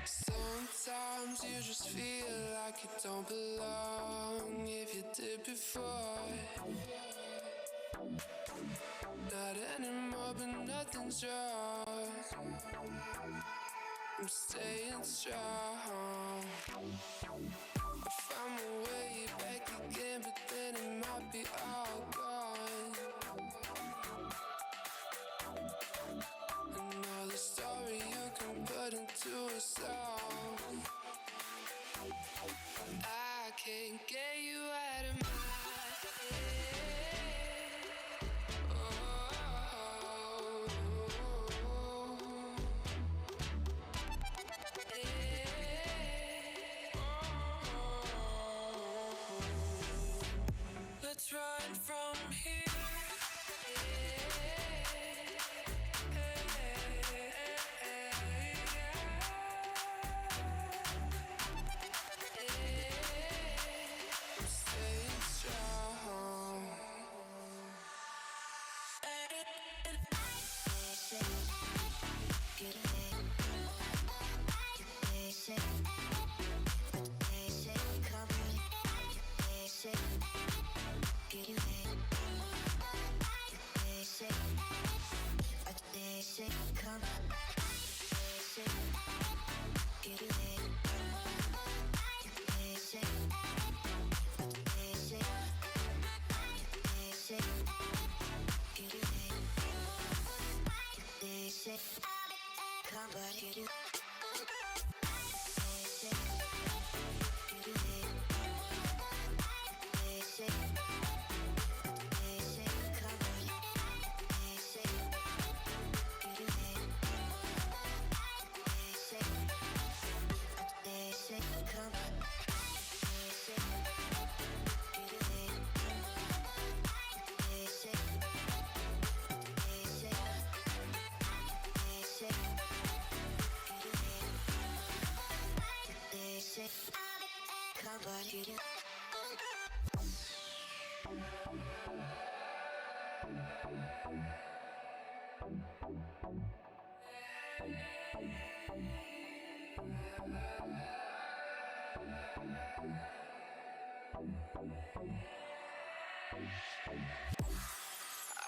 Sometimes you just feel like you don't belong. If you did before, not anymore, but nothing's wrong. I'm staying strong. I found my way back again, but then it might be all gone. Another story you can put into a song. I can't get you out of my head. Oh, yeah. Let's run from here.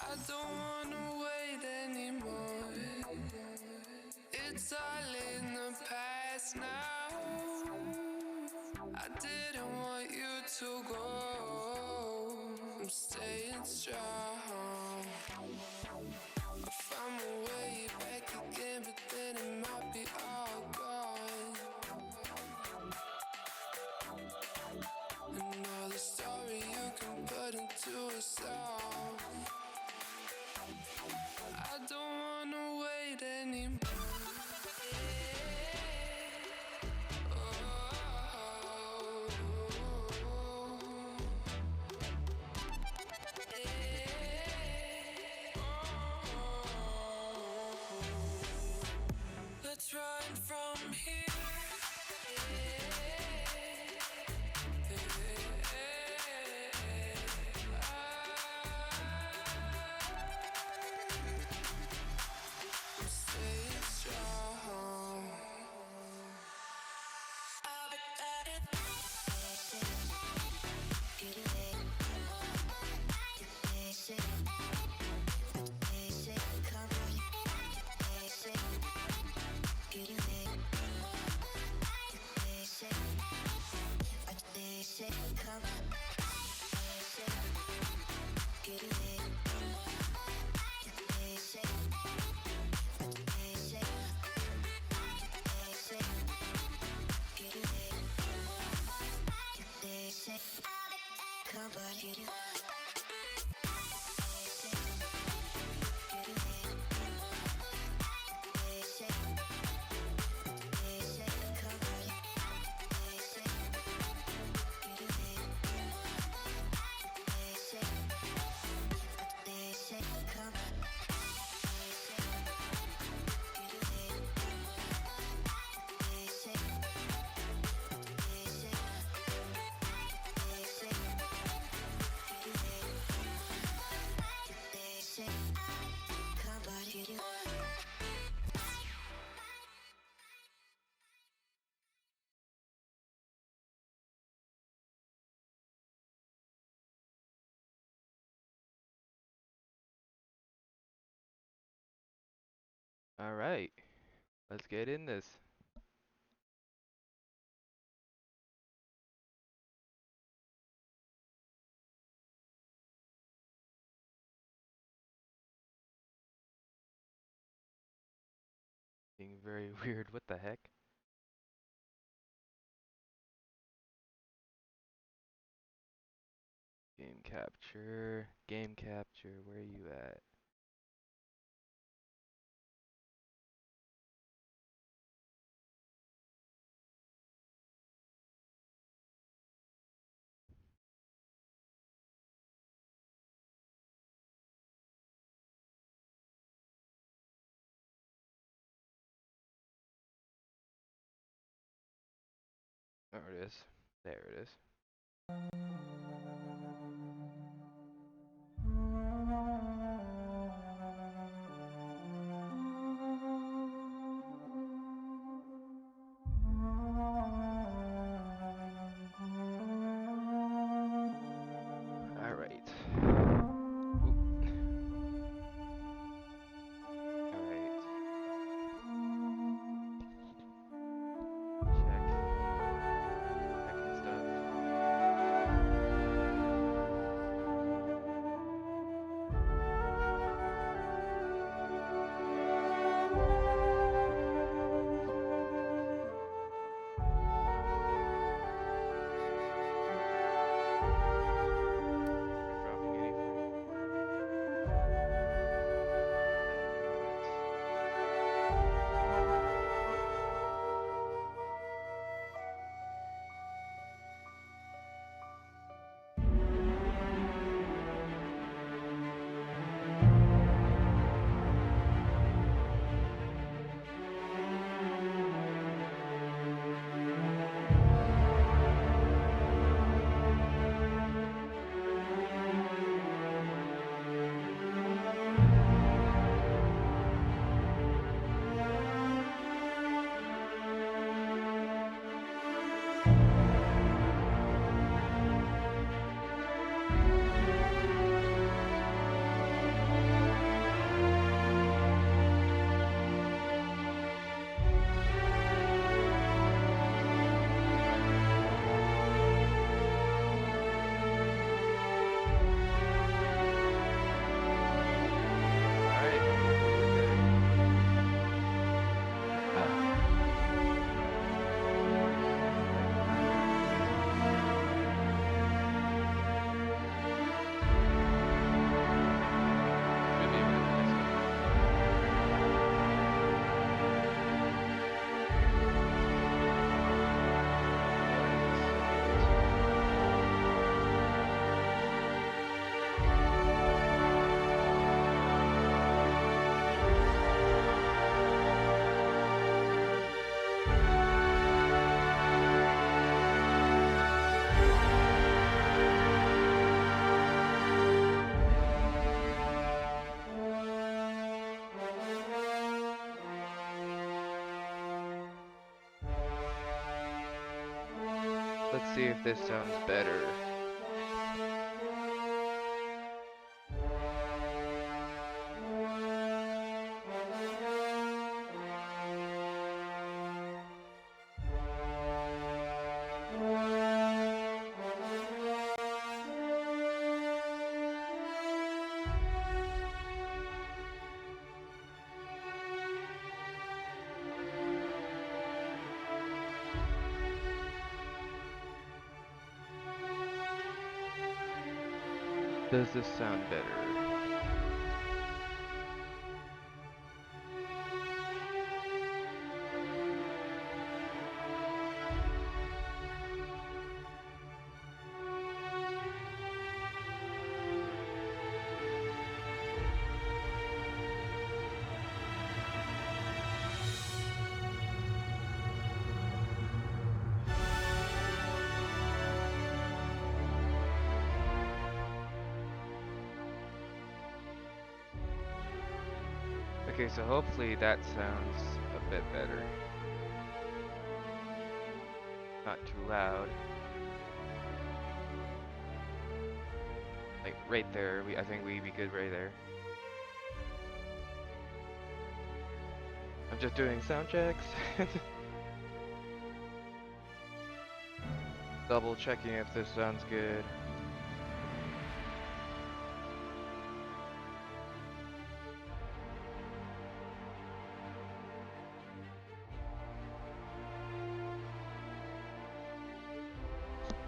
I don't wanna wait anymore. It's all in the past now. I didn't want you to go. I'm staying strong. I found my way back again, but then it might be all gone. Another story you can put into a song. I don't wanna wait anymore. Let's run from here. I'm staying strong. Get away. Alright, let's get in this. Being very weird, what the heck? Game capture, where are you at? There it is. There it is. Alright. Alright. Checking stuff. Are dropping anything? Let's see if this sounds better. Does this sound better? Okay, so hopefully that sounds a bit better. Not too loud. Like right there, I think we'd be good right there. I'm just doing sound checks. Double checking if this sounds good.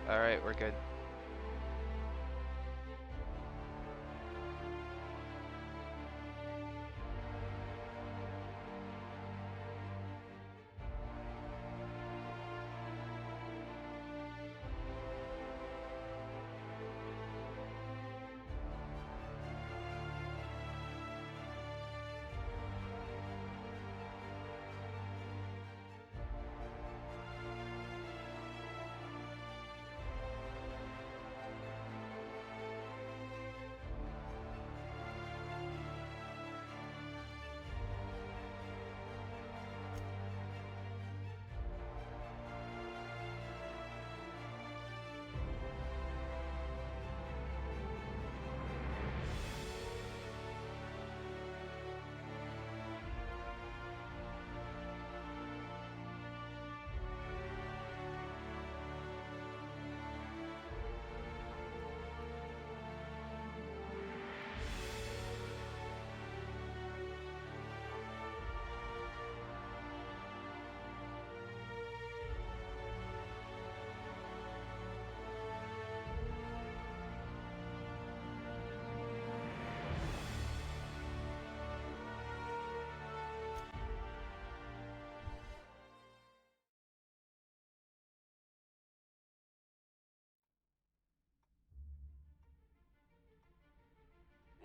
Alright, we're good.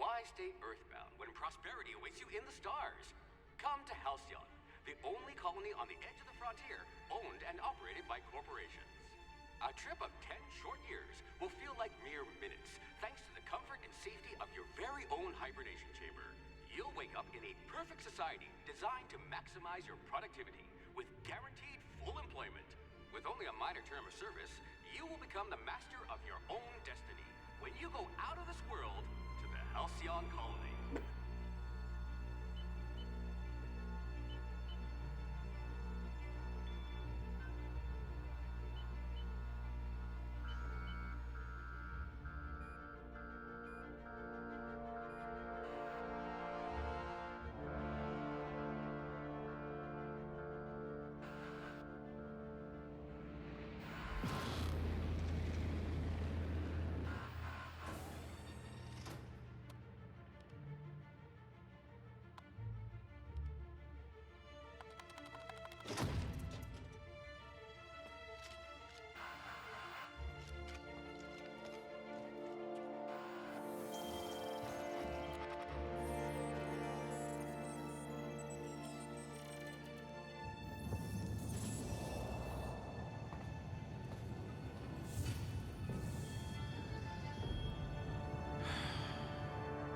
Why stay earthbound when prosperity awaits you in the stars? Come to Halcyon, the only colony on the edge of the frontier, owned and operated by corporations. A trip of 10 short years will feel like mere minutes, thanks to the comfort and safety of your very own hibernation chamber. You'll wake up in a perfect society designed to maximize your productivity with guaranteed full employment. With only a minor term of service, you will become the master of your own destiny when you go out of this world to the Halcyon colony.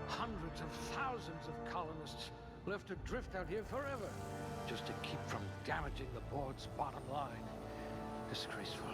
Hundreds of thousands of colonists left adrift out here forever, just to keep from damaging the board's bottom line. Disgraceful.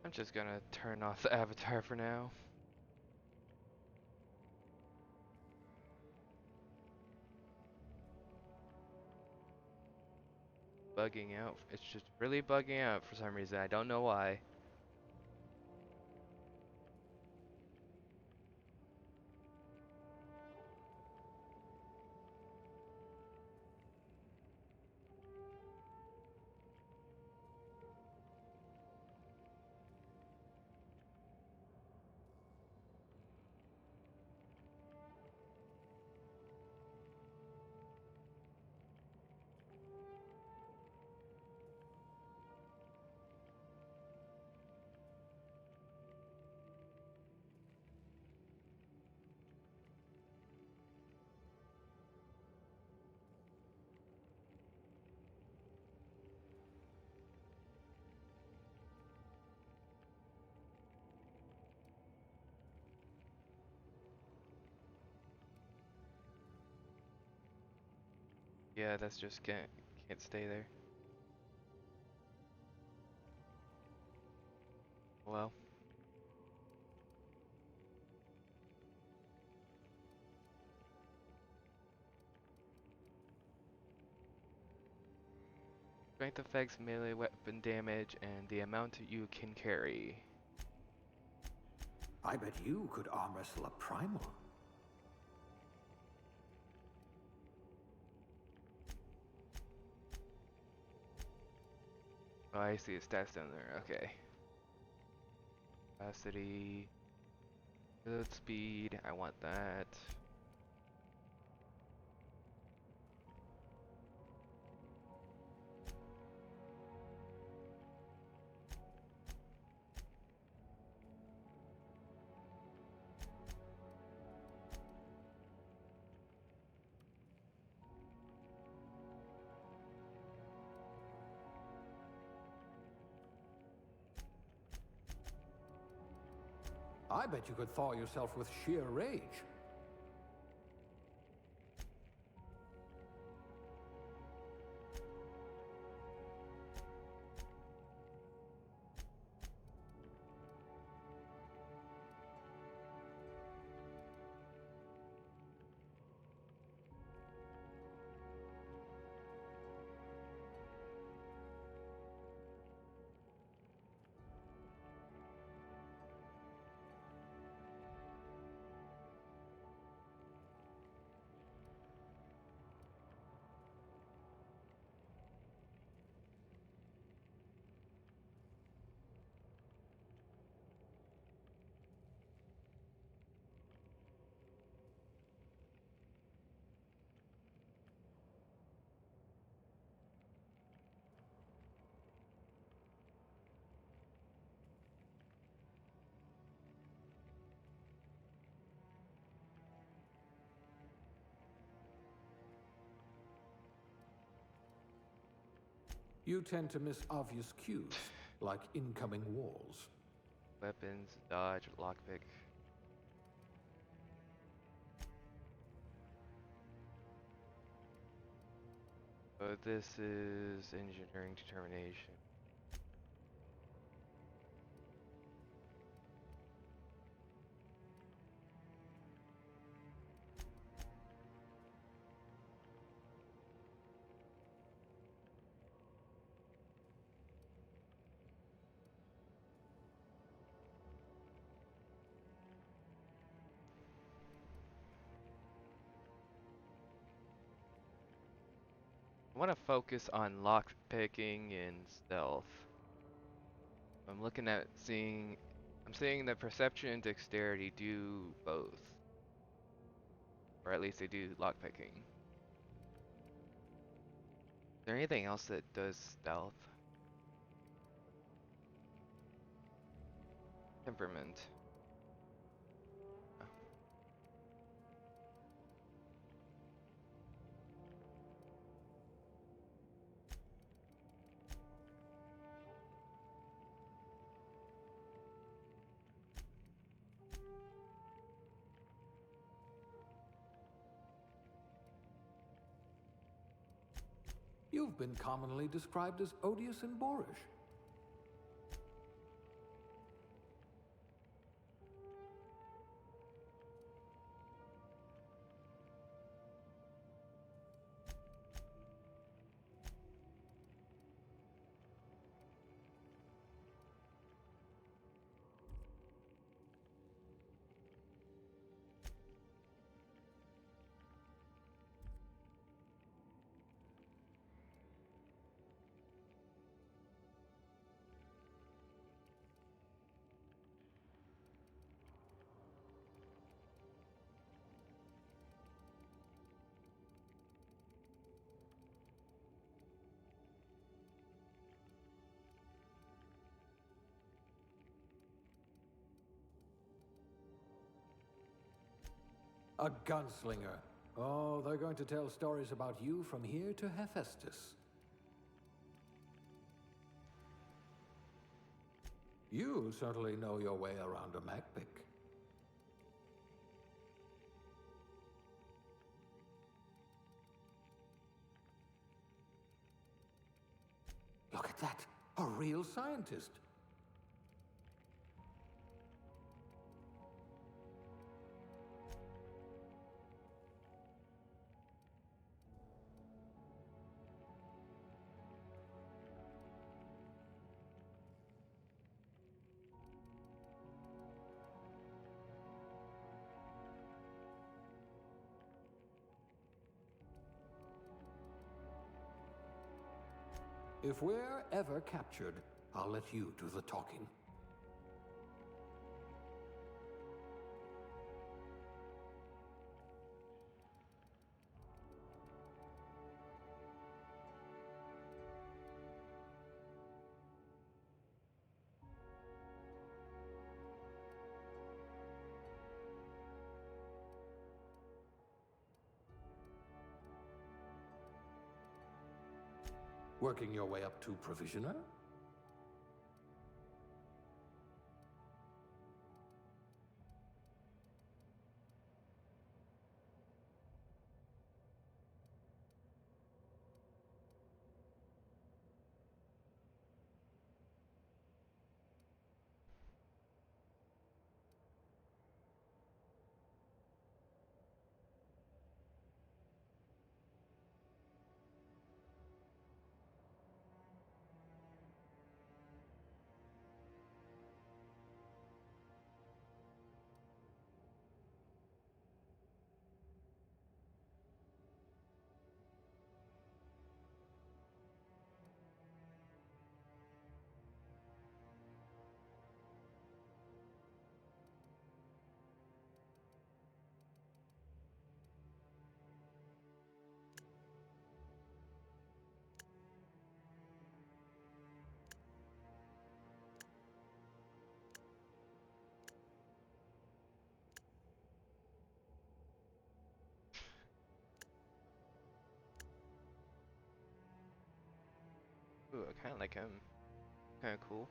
I'm just gonna turn off the avatar for now. Bugging out. It's just really bugging out for some reason. I don't know why. Yeah, that's just can't stay there. Well. Strength affects melee weapon damage and the amount you can carry. I bet you could arm wrestle a primal. Oh, I see the stats down there. Okay. Capacity. Good speed. I want that. I bet you could thaw yourself with sheer rage. You tend to miss obvious cues, like incoming walls. Weapons, dodge, lockpick. So this is engineering determination. I want to focus on lockpicking and stealth. I'm looking at I'm seeing that perception and dexterity do both. Or at least they do lockpicking. Is there anything else that does stealth? Temperament. Oh. You've been commonly described as odious and boorish. A gunslinger. Oh, they're going to tell stories about you from here to Hephaestus. You certainly know your way around a Macpic. Look at that. A real scientist. If we're ever captured, I'll let you do the talking. Working your way up to Provisioner? Ooh, I kinda like him. Kinda cool.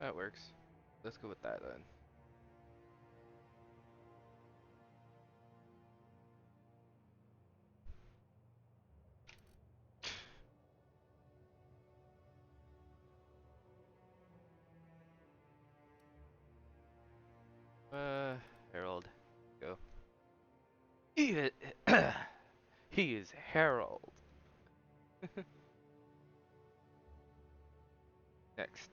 That works. Let's go with that then. Harold, go. He is, he is Harold. Next.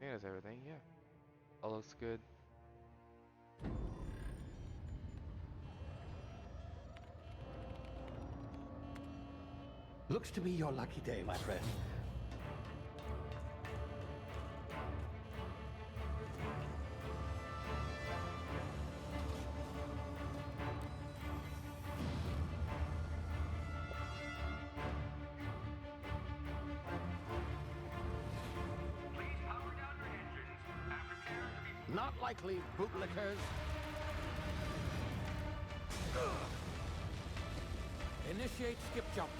Yeah, that's everything. Yeah, all looks good. Looks to be your lucky day, my friend. Please power down your engines and prepare to be... Not likely, bootlickers. Initiate skip jump.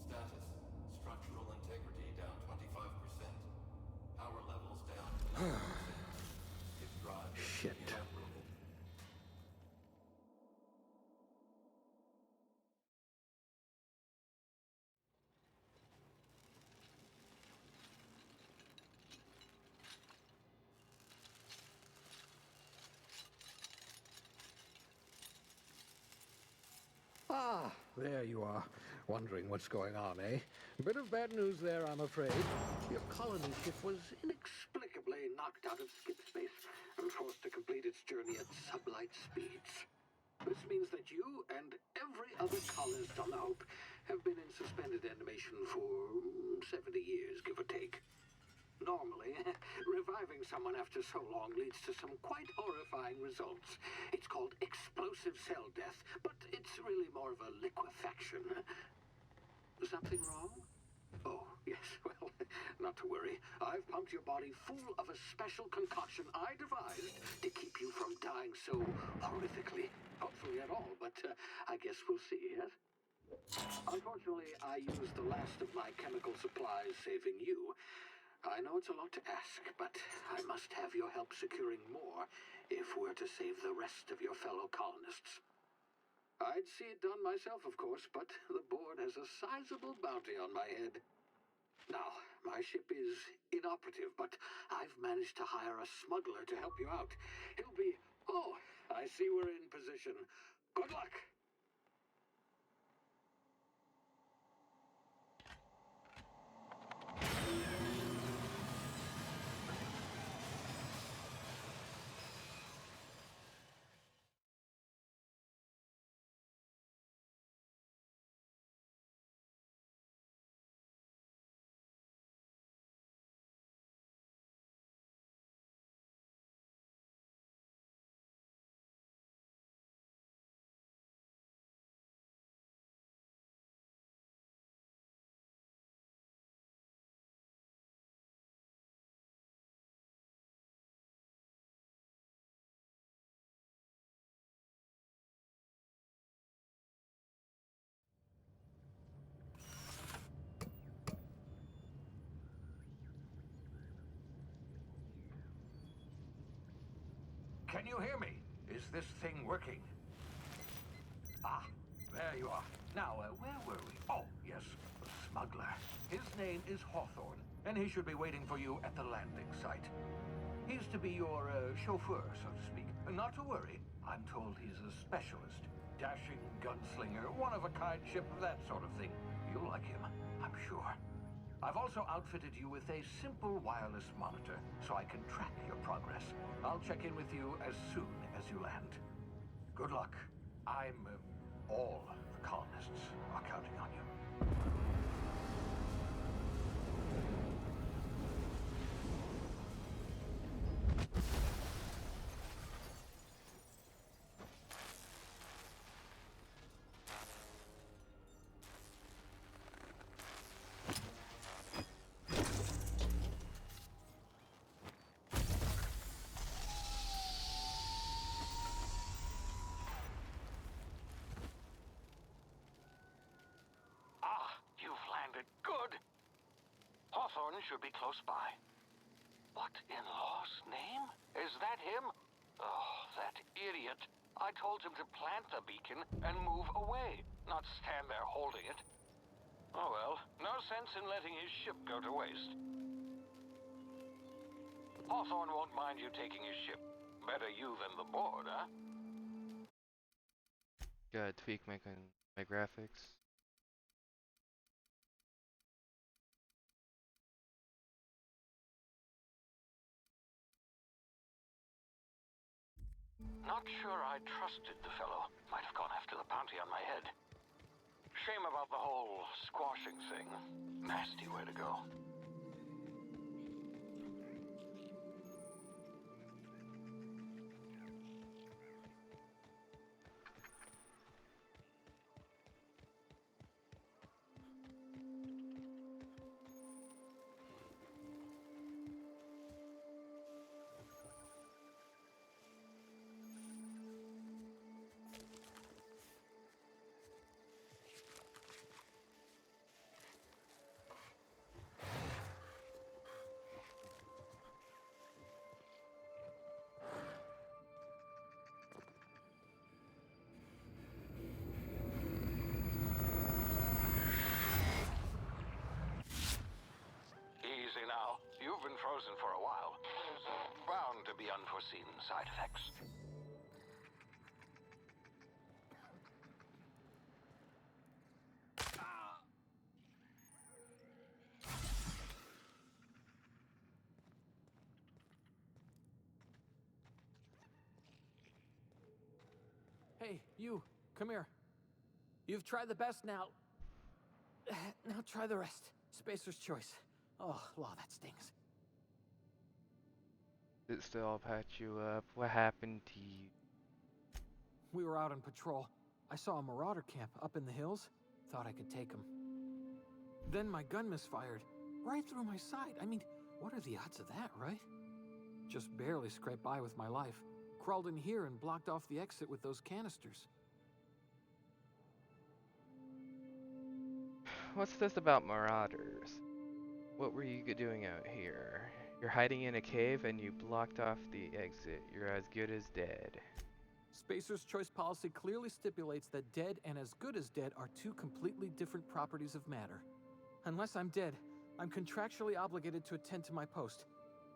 Status. Structural integrity down 25%. Power levels down 11%. Its drive is Shit. inoperable. Ah, there you are. Wondering what's going on, eh? Bit of bad news there, I'm afraid. Your colony ship was inexplicably knocked out of skip space and forced to complete its journey at sublight speeds. This means that you and every other colonist on the Hope have been in suspended animation for 70 years, give or take. Normally, reviving someone after so long leads to some quite horrifying results. It's called explosive cell death, but it's really more of a liquefaction. Something wrong? Oh, yes, well, not to worry. I've pumped your body full of a special concoction I devised to keep you from dying so horrifically. Hopefully at all, but I guess we'll see, yes? Unfortunately, I used the last of my chemical supplies saving you. I know it's a lot to ask, but I must have your help securing more if we're to save the rest of your fellow colonists. I'd see it done myself, of course, but the board has a sizable bounty on my head. Now, my ship is inoperative, but I've managed to hire a smuggler to help you out. He'll be... Oh, I see we're in position. Good luck! Can you hear me? Is this thing working? Ah, there you are. Now, where were we? Oh, yes, the smuggler. His name is Hawthorne, and he should be waiting for you at the landing site. He's to be your chauffeur, so to speak. Not to worry, I'm told he's a specialist. Dashing gunslinger, one-of-a-kind ship, that sort of thing. You'll like him, I'm sure. I've also outfitted you with a simple wireless monitor, so I can track your progress. I'll check in with you as soon as you land. Good luck. All the colonists are counting on you. Hawthorne should be close by. What in law's name? Is that him? Oh, that idiot. I told him to plant the beacon and move away, not stand there holding it. Oh well, no sense in letting his ship go to waste. Hawthorne won't mind you taking his ship. Better you than the board, huh? Gotta tweak my graphics. Not sure I trusted the fellow. Might have gone after the bounty on my head. Shame about the whole squashing thing. Nasty way to go. Easy now. You've been frozen for a while. There's bound to be unforeseen side effects. Hey, you, come here. You've tried the best now. Now try the rest. Spacer's choice. Oh, law, that stings. It still patch you up. What happened to you? We were out on patrol. I saw a marauder camp up in the hills. Thought I could take him. Then my gun misfired. Right through my side. I mean, what are the odds of that, right? Just barely scraped by with my life. Crawled in here and blocked off the exit with those canisters. What's this about marauders? What were you doing out here? You're hiding in a cave and you blocked off the exit. You're as good as dead. Spacer's choice policy clearly stipulates that dead and as good as dead are two completely different properties of matter. Unless I'm dead, I'm contractually obligated to attend to my post.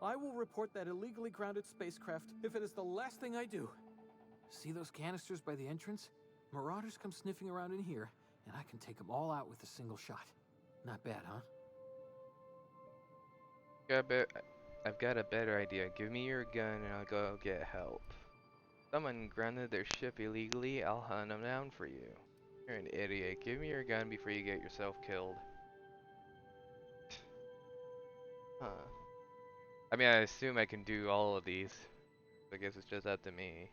I will report that illegally grounded spacecraft if it is the last thing I do. See those canisters by the entrance? Marauders come sniffing around in here, and I can take them all out with a single shot. Not bad, huh? I've got a better idea. Give me your gun and I'll go get help. Someone grounded their ship illegally. I'll hunt them down for you. You're an idiot. Give me your gun before you get yourself killed. Huh. I mean, I assume I can do all of these. I guess it's just up to me.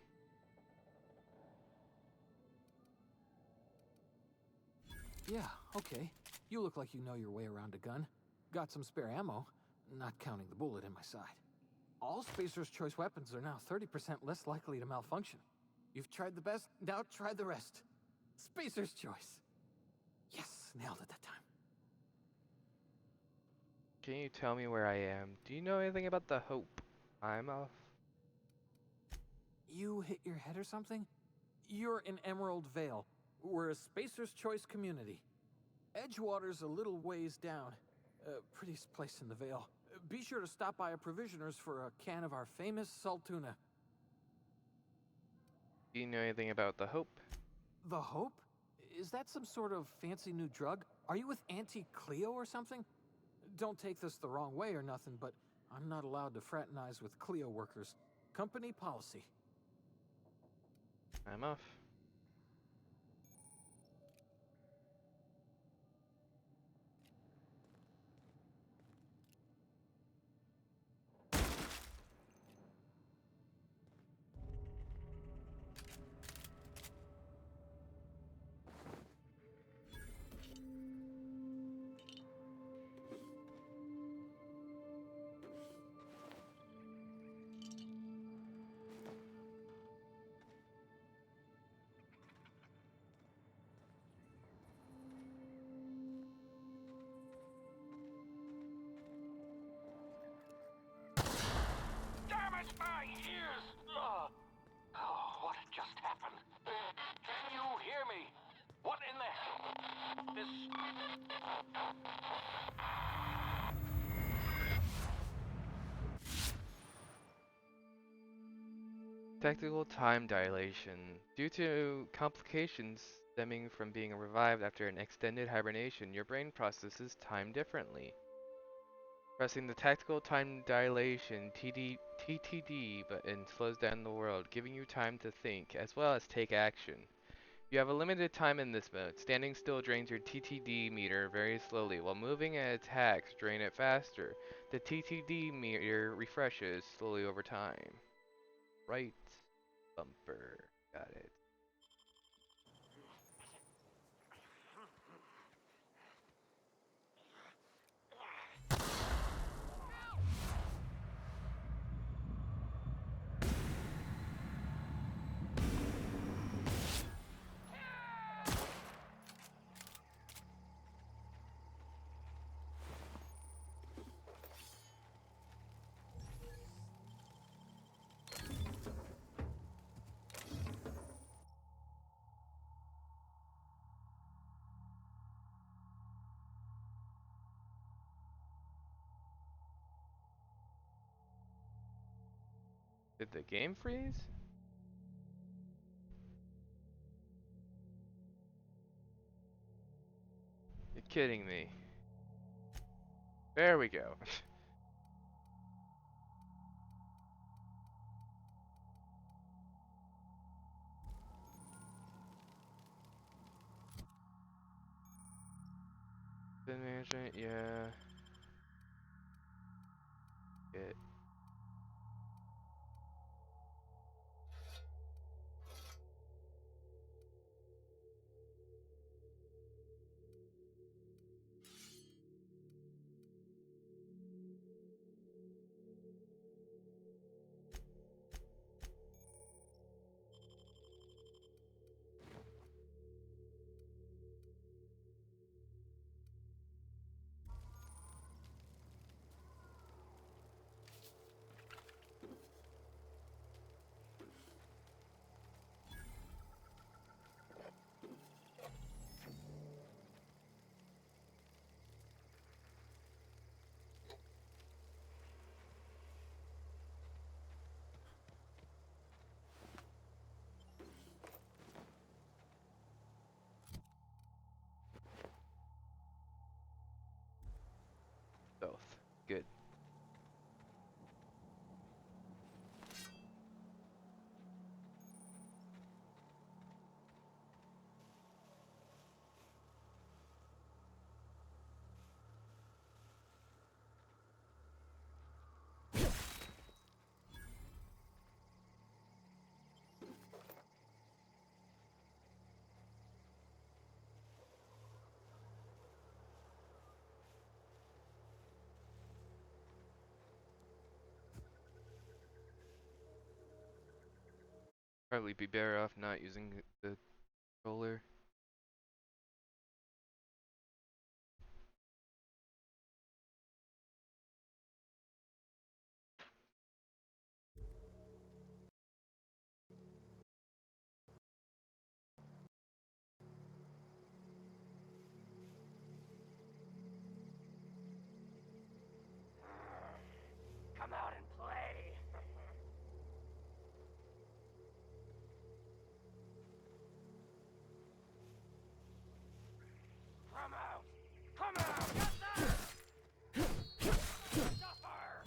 Yeah, okay. You look like you know your way around a gun. Got some spare ammo, not counting the bullet in my side. All Spacer's choice weapons are now 30% less likely to malfunction. You've tried the best, now try the rest. Spacer's choice. Yes, nailed it that time. Can you tell me where I am? Do you know anything about the Hope? I'm off. You hit your head or something? You're in Emerald Vale. We're a Spacer's choice community. Edgewater's a little ways down. Prettiest place in the Vale. Be sure to stop by a provisioner's for a can of our famous salt tuna. Do you know anything about the Hope? The Hope? Is that some sort of fancy new drug? Are you with Auntie Cleo or something? Don't take this the wrong way or nothing, but I'm not allowed to fraternize with Cleo workers. Company policy. I'm off. Technical time dilation. Due to complications stemming from being revived after an extended hibernation, your brain processes time differently. Pressing the tactical time dilation TTD button slows down the world, giving you time to think as well as take action. You have a limited time in this mode. Standing still drains your TTD meter very slowly, while moving and attacks drain it faster. The TTD meter refreshes slowly over time. Right bumper. Got it. Did the game freeze? You're kidding me. There we go. Spin management, yeah. It. Both. Good. Probably be better off not using the controller. Come out and play. Come out! Come out! Yes, sir! Suffer!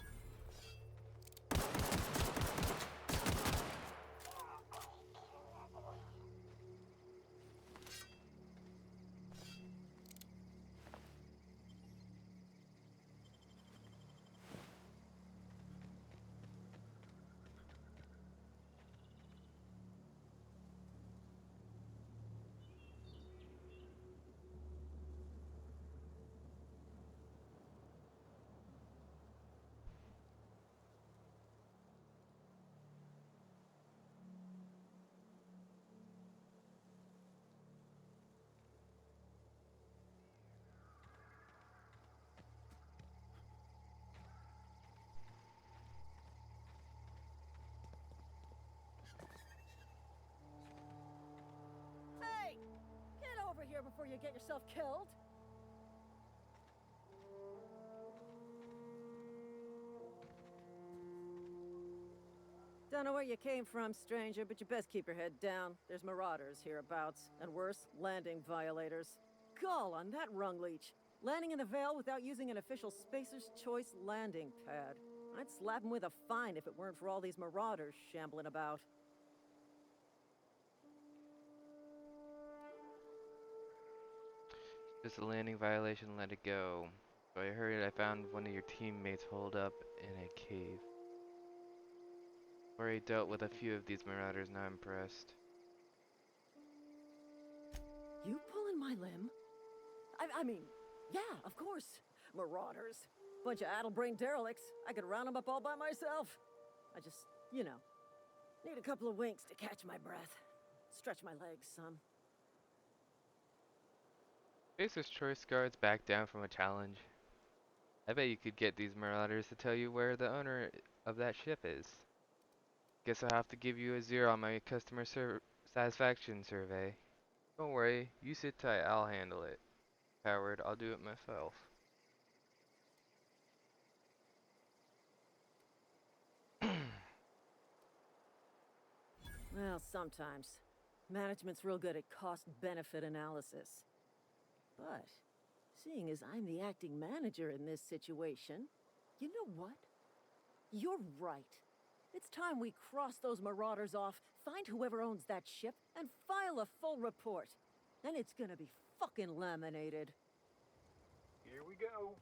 Hey! Get over here before you get yourself killed! Don't know where you came from, stranger, but you best keep your head down. There's marauders hereabouts, and worse, landing violators. Gall on that rung leech. Landing in the Vale without using an official Spacer's Choice landing pad. I'd slap him with a fine if it weren't for all these marauders shambling about. Just a landing violation, let it go. So I heard I found one of your teammates holed up in a cave. Already dealt with a few of these marauders, not impressed. You pulling my limb? I mean, yeah, of course. Marauders. Bunch of addle-brained derelicts. I could round them up all by myself. I just, you know, need a couple of winks to catch my breath. Stretch my legs some. Spacer's Choice guards back down from a challenge. I bet you could get these marauders to tell you where the owner of that ship is. Guess I'll have to give you a 0 on my customer satisfaction survey. Don't worry, you sit tight, I'll handle it. Howard, I'll do it myself. Well, sometimes. Management's real good at cost-benefit analysis. But, seeing as I'm the acting manager in this situation, you know what? You're right. It's time we cross those marauders off, find whoever owns that ship, and file a full report. Then it's gonna be fucking laminated. Here we go.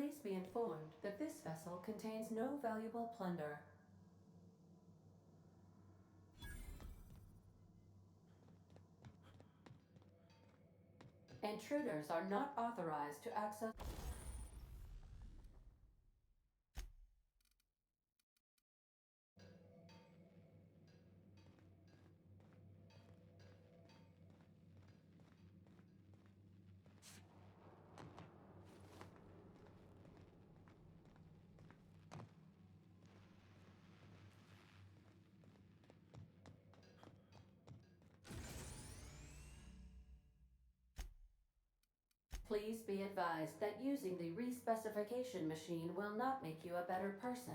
Please be informed that this vessel contains no valuable plunder. Intruders are not authorized to access. Please be advised that using the respecification machine will not make you a better person.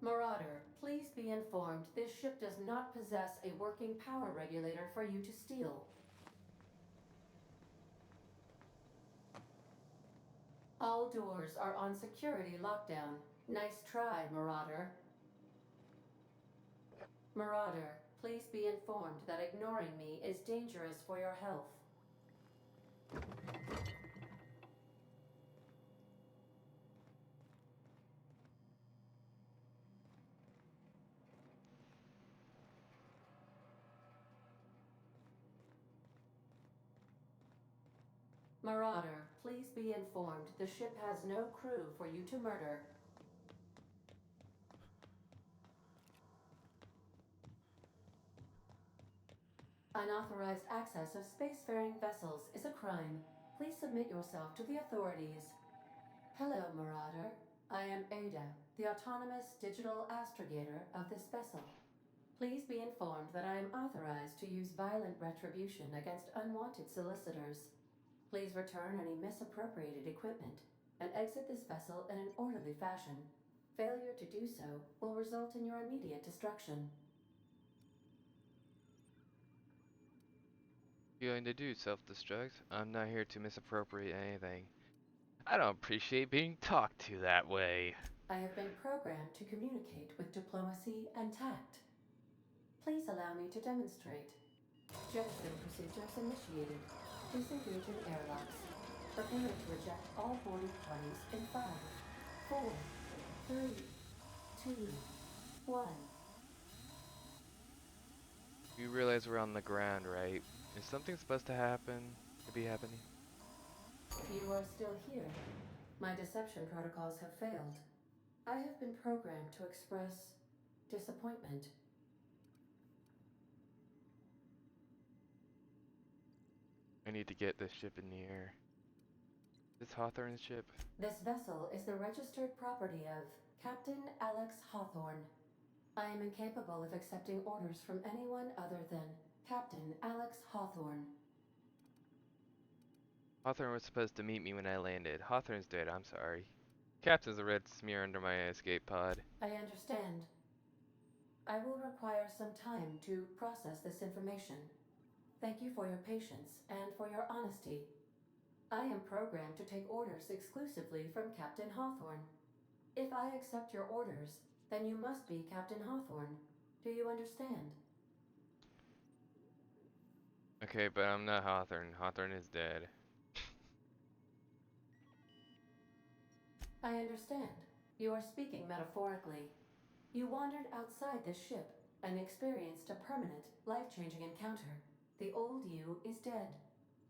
Marauder, please be informed this ship does not possess a working power regulator for you to steal. All doors are on security lockdown. Nice try, Marauder. Marauder, please be informed that ignoring me is dangerous for your health. Marauder, please be informed the ship has no crew for you to murder. Unauthorized access of spacefaring vessels is a crime. Please submit yourself to the authorities. Hello, Marauder. I am Ada, the autonomous digital astrogator of this vessel. Please be informed that I am authorized to use violent retribution against unwanted solicitors. Please return any misappropriated equipment and exit this vessel in an orderly fashion. Failure to do so will result in your immediate destruction. Going to do self-destruct? I'm not here to misappropriate anything. I don't appreciate being talked to that way. I have been programmed to communicate with diplomacy and tact. Please allow me to demonstrate. Jettison procedures initiated. Disengage in airlocks. Prepare to reject all boarding parties in 5, 4, 3, 2, 1. You realize we're on the ground, right? Is something supposed to happen? To be happening? You are still here. My deception protocols have failed. I have been programmed to express disappointment. I need to get this ship in the air. This Hawthorne's ship? This vessel is the registered property of Captain Alex Hawthorne. I am incapable of accepting orders from anyone other than Captain Alex Hawthorne. Hawthorne was supposed to meet me when I landed. Hawthorne's dead, I'm sorry. Captain's a red smear under my escape pod. I understand. I will require some time to process this information. Thank you for your patience and for your honesty. I am programmed to take orders exclusively from Captain Hawthorne. If I accept your orders, then you must be Captain Hawthorne. Do you understand? Okay, but I'm not Hawthorne. Hawthorne is dead. I understand. You are speaking metaphorically. You wandered outside this ship and experienced a permanent, life-changing encounter. The old you is dead.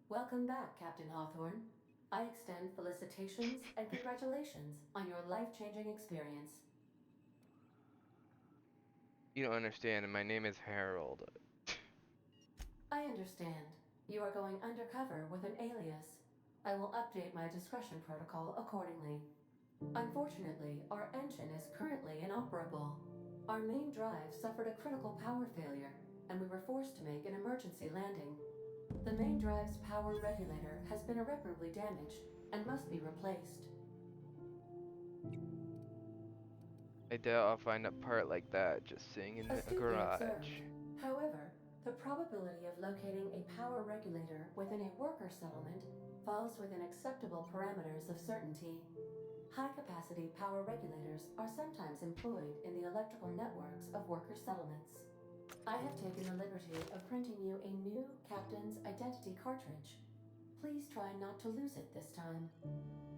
Welcome back, Captain Hawthorne. I extend felicitations and congratulations on your life-changing experience. You don't understand, my name is Harold. I understand. You are going undercover with an alias. I will update my discretion protocol accordingly. Unfortunately, our engine is currently inoperable. Our main drive suffered a critical power failure, and we were forced to make an emergency landing. The main drive's power regulator has been irreparably damaged and must be replaced. I doubt I'll find a part like that just sitting in a Astutely garage. observed. However, the probability of locating a power regulator within a worker settlement falls within acceptable parameters of certainty. High-capacity power regulators are sometimes employed in the electrical networks of worker settlements. I have taken the liberty of printing you a new Captain's Identity cartridge. Please try not to lose it this time.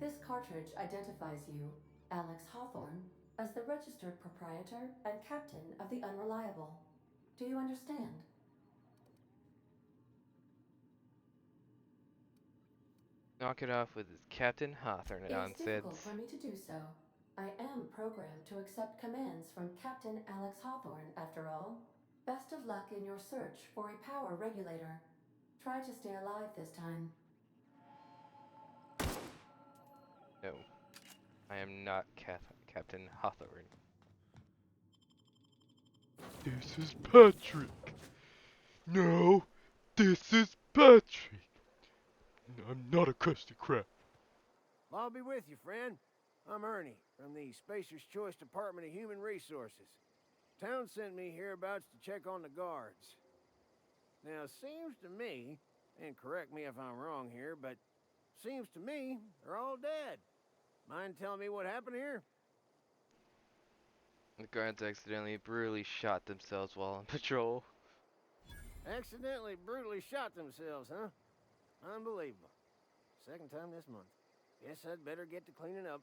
This cartridge identifies you, Alex Hawthorne, as the registered proprietor and captain of the Unreliable. Do you understand? Knock it off with his Captain Hawthorne It's difficult nonsense. for me to do so. I am programmed to accept commands from Captain Alex Hawthorne, after all. Best of luck in your search for a power regulator. Try to stay alive this time. No, I am not Captain Hawthorne. This is Patrick. No, this is Patrick. I'm not a crusty crap. I'll be with you, friend. I'm Ernie, from the Spacer's Choice Department of Human Resources. Town sent me hereabouts to check on the guards. Now, it seems to me, and correct me if I'm wrong here, but seems to me they're all dead. Mind telling me what happened here? The guards accidentally brutally shot themselves while on patrol. Accidentally brutally shot themselves, huh? Unbelievable. Second time this month. Guess I'd better get to cleaning up.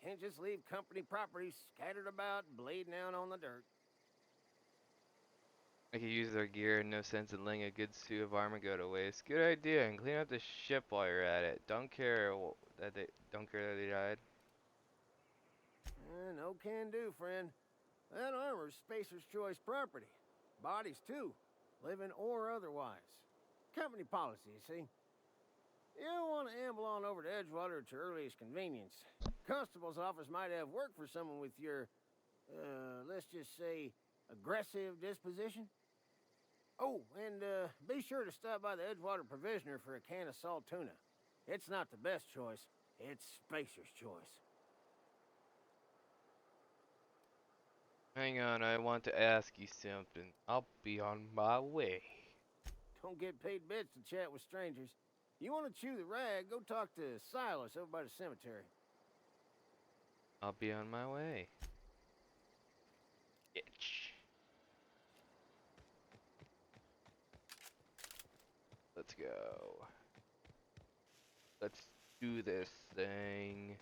Can't just leave company property scattered about, bleeding out on the dirt. I could use their gear, no sense in letting a good suit of armor go to waste. Good idea, and clean up the ship while you're at it. Don't care that they died. No can do, friend. That armor's Spacer's Choice property. Bodies, too. Living or otherwise. Company policy, you see. You don't want to amble on over to Edgewater at your earliest convenience. Constable's office might have work for someone with your, let's just say, aggressive disposition. Oh, and be sure to stop by the Edgewater Provisioner for a can of salt tuna. It's not the best choice. It's Spacer's Choice. Hang on, I want to ask you something. I'll be on my way. Don't get paid bits to chat with strangers. You want to chew the rag, go talk to Silas over by the cemetery. I'll be on my way. Bitch. Let's go. Let's do this thing.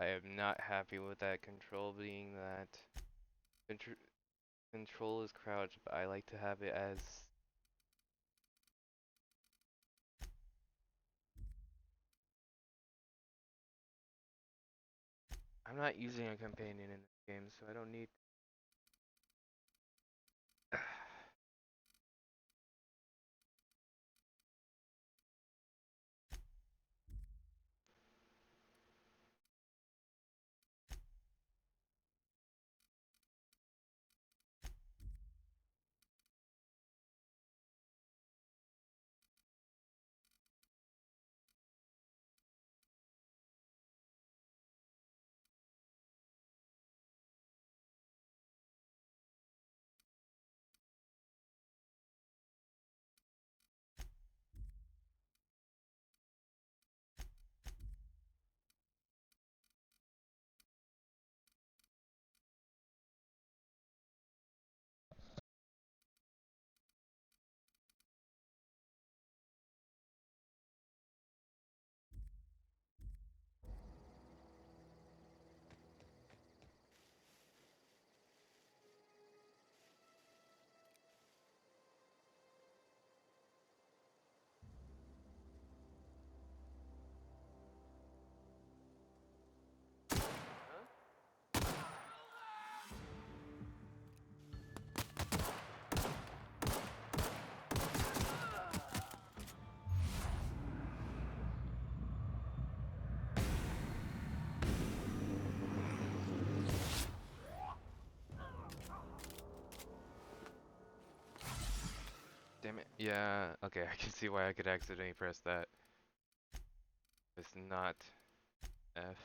I am not happy with that control being that. Control is crouch, but I like to have it as. I'm not using a companion in this game, so I don't need. Damn it. Yeah, okay, I can see why I could accidentally press that. It's not F.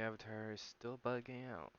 avatar is still bugging out.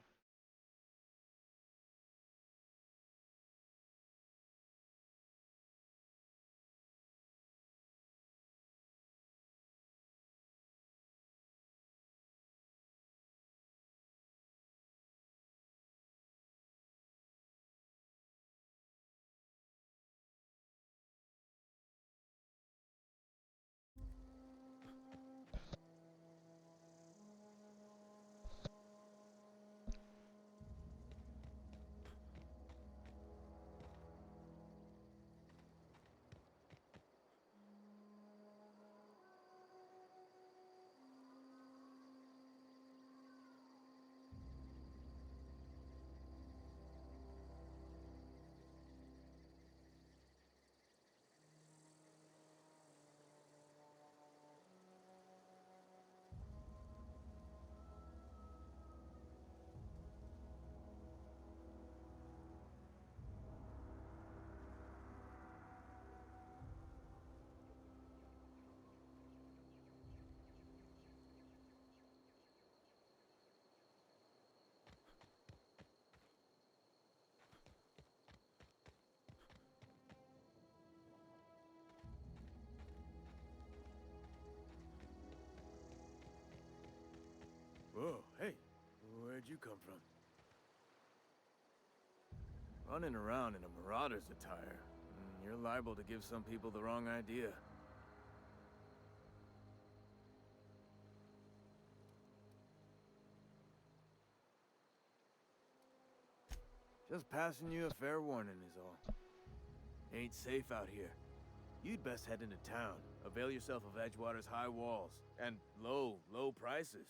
Whoa, hey, where'd you come from? Running around in a marauder's attire. You're liable to give some people the wrong idea. Just passing you a fair warning is all. Ain't safe out here. You'd best head into town. Avail yourself of Edgewater's high walls and low prices.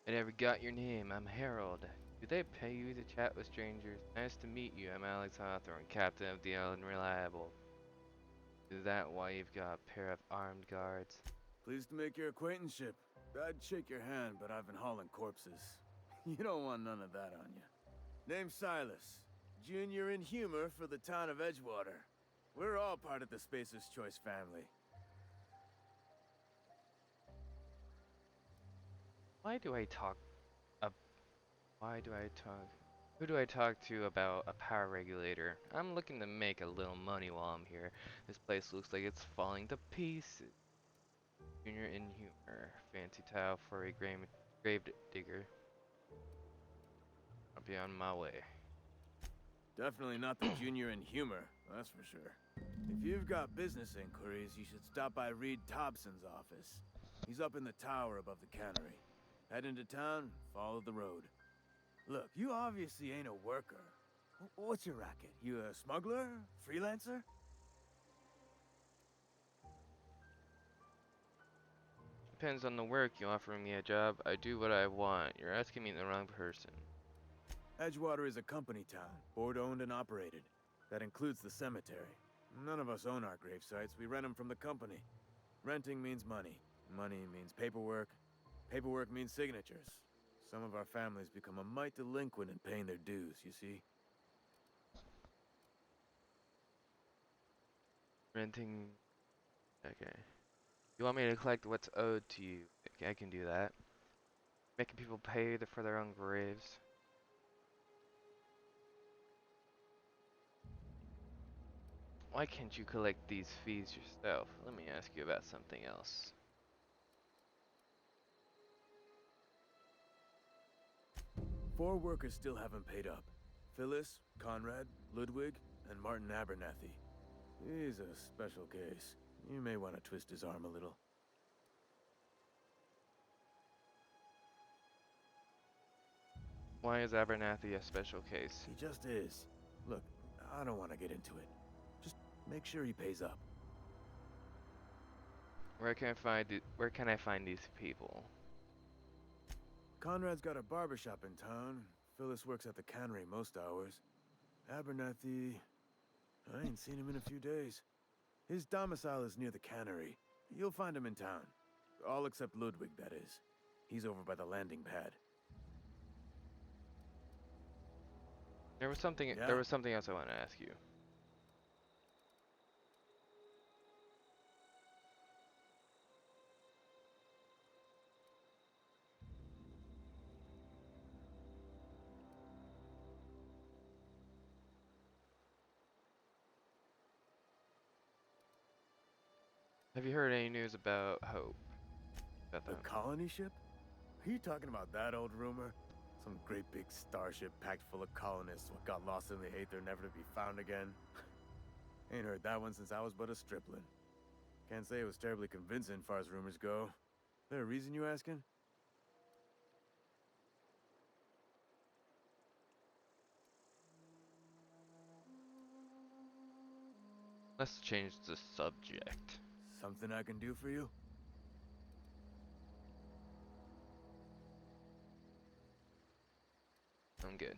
I never got your name. I'm Harold. Do they pay you to chat with strangers? Nice to meet you. I'm Alex Hawthorne, captain of the Unreliable. Is that why you've got a pair of armed guards? Pleased to make your acquaintanceship. I'd shake your hand, but I've been hauling corpses. You don't want none of that on you. Name's Silas. Junior in humor for the town of Edgewater. We're all part of the Spacer's Choice family. Why do I talk? Who do I talk to about a power regulator? I'm looking to make a little money while I'm here. This place looks like it's falling to pieces. Junior in humor. Fancy tile for a grave digger. I'll be on my way. Definitely not the junior in humor, that's for sure. If you've got business inquiries, you should stop by Reed Thompson's office. He's up in the tower above the cannery. Head into town, follow the road. Look, you obviously ain't a worker. What's your racket? You a smuggler? Freelancer? Depends on the work. You offer me a job, I do what I want. You're asking me the wrong person. Edgewater is a company town, board-owned and operated. That includes the cemetery. None of us own our grave sites. We rent them from the company. Renting means money. Money means paperwork. Paperwork means signatures. Some of our families become a mite delinquent in paying their dues, you see? Renting... Okay. You want me to collect what's owed to you? Okay, I can do that. Making people pay for their own graves. Why can't you collect these fees yourself? Let me ask you about something else. Four workers still haven't paid up. Phyllis, Conrad, Ludwig, and Martin Abernathy. He's a special case. You may want to twist his arm a little. Why is Abernathy a special case? He just is. Look, I don't want to get into it. Just make sure he pays up. Where can I find these people? Conrad's got a barbershop in town. Phyllis works at the cannery most hours. Abernathy... I ain't seen him in a few days. His domicile is near the cannery. You'll find him in town. All except Ludwig, that is. He's over by the landing pad. There was something else I want to ask you. Have you heard any news about Hope? About The them? colony ship? Are you talking about that old rumor? Some great big starship packed full of colonists what got lost in the aether never to be found again? Ain't heard that one since I was but a stripling. Can't say it was terribly convincing far as rumors go. There a reason you asking? Let's change the subject. Something I can do for you? I'm good.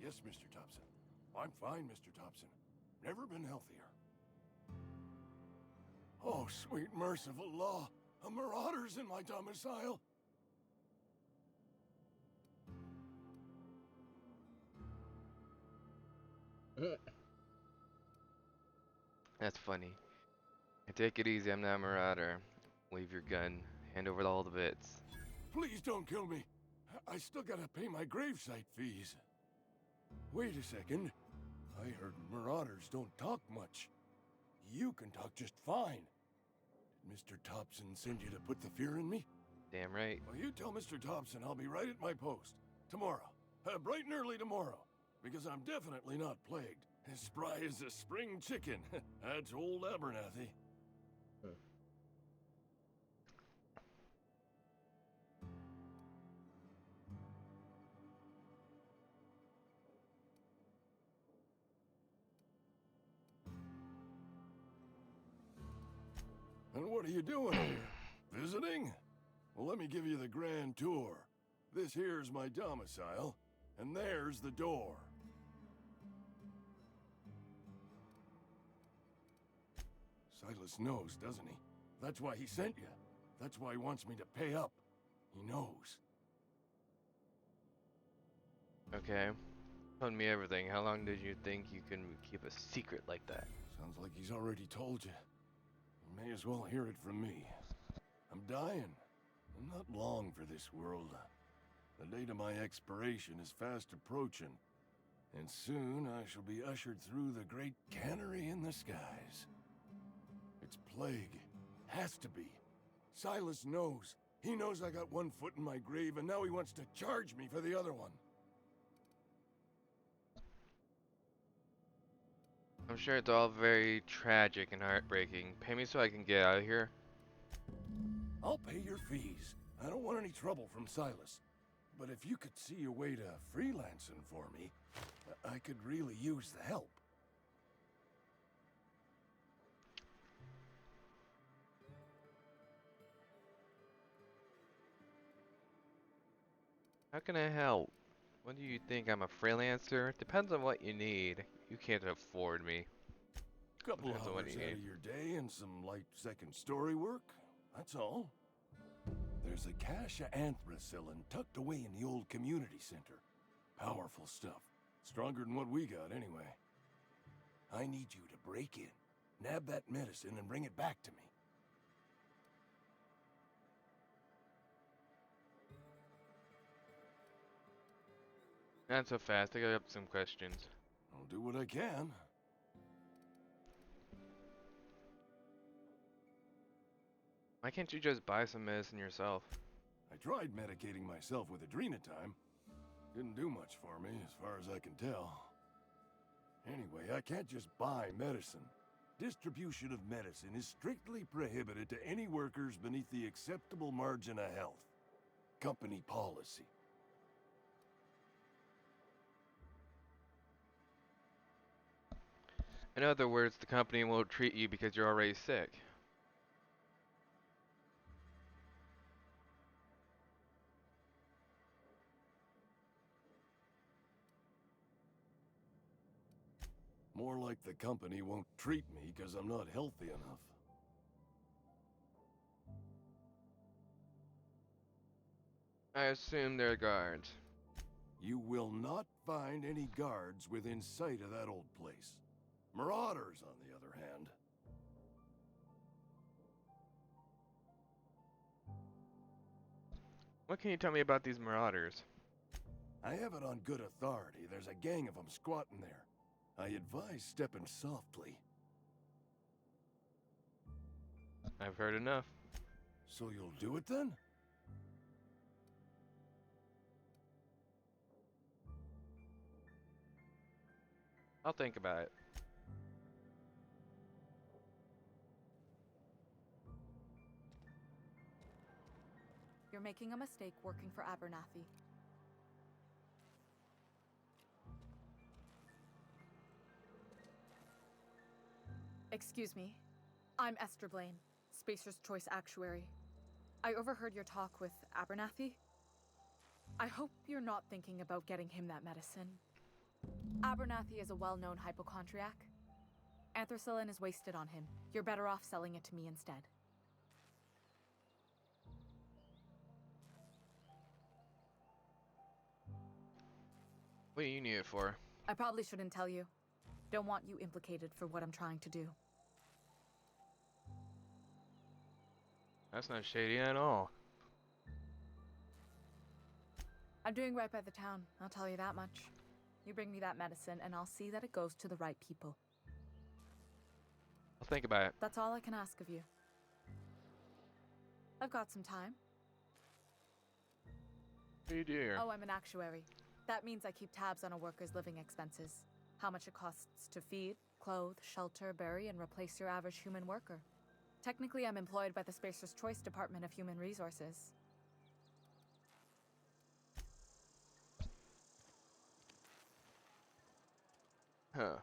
Yes, Mr. Thompson. I'm fine, Mr. Thompson. Never been healthier. Oh, sweet merciful law. A marauder's in my domicile. That's funny. Hey, take it easy, I'm not a marauder. Leave your gun. Hand over all the bits. Please don't kill me. I still gotta pay my gravesite fees. Wait a second. I heard marauders don't talk much. You can talk just fine. Did Mr. Thompson send you to put the fear in me? Damn right. Well, you tell Mr. Thompson I'll be right at my post. Tomorrow. Bright and early tomorrow. Because I'm definitely not plagued. As spry as a spring chicken. That's old Abernathy. And what are you doing here? Visiting? Well, let me give you the grand tour. This here's my domicile, and there's the door. Silas knows, doesn't he? That's why he sent you. That's why he wants me to pay up. He knows. Okay. Told me everything. How long did you think you can keep a secret like that? Sounds like he's already told you. You may as well hear it from me. I'm dying. I'm not long for this world. The date of my expiration is fast approaching. And soon I shall be ushered through the great cannery in the skies. It's plague. Has to be. Silas knows. He knows I got one foot in my grave, and now he wants to charge me for the other one. I'm sure it's all very tragic and heartbreaking. Pay me so I can get out of here. I'll pay your fees. I don't want any trouble from Silas. But if you could see a way to freelancing for me, I could really use the help. How can I help? What do you think? I'm a freelancer? Depends on what you need. You can't afford me. Couple Depends on what hours you out need. of your day and some light second story work. That's all. There's a cache of anthracillin tucked away in the old community center. Powerful stuff. Stronger than what we got, anyway. I need you to break in, nab that medicine, and bring it back to me. Not so fast. I got some questions. I'll do what I can. Why can't you just buy some medicine yourself? I tried medicating myself with Adrenatime. Didn't do much for me, as far as I can tell. Anyway, I can't just buy medicine. Distribution of medicine is strictly prohibited to any workers beneath the acceptable margin of health. Company policy. In other words, the company won't treat you because you're already sick. More like the company won't treat me because I'm not healthy enough. I assume they're guards. You will not find any guards within sight of that old place. Marauders, on the other hand. What can you tell me about these marauders? I have it on good authority. There's a gang of them squatting there. I advise stepping softly. I've heard enough. So you'll do it then? I'll think about it. You're making a mistake working for Abernathy. Excuse me. I'm Esther Blaine, Spacer's Choice Actuary. I overheard your talk with Abernathy. I hope you're not thinking about getting him that medicine. Abernathy is a well-known hypochondriac. Anthracillin is wasted on him. You're better off selling it to me instead. What do you need it for? I probably shouldn't tell you. Don't want you implicated for what I'm trying to do. That's not shady at all. I'm doing right by the town, I'll tell you that much. You bring me that medicine and I'll see that it goes to the right people. I'll think about it. That's all I can ask of you. I've got some time. What do you do here? Oh, I'm an actuary. That means I keep tabs on a worker's living expenses. How much it costs to feed, clothe, shelter, bury, and replace your average human worker. Technically, I'm employed by the Spacer's Choice Department of Human Resources. Huh.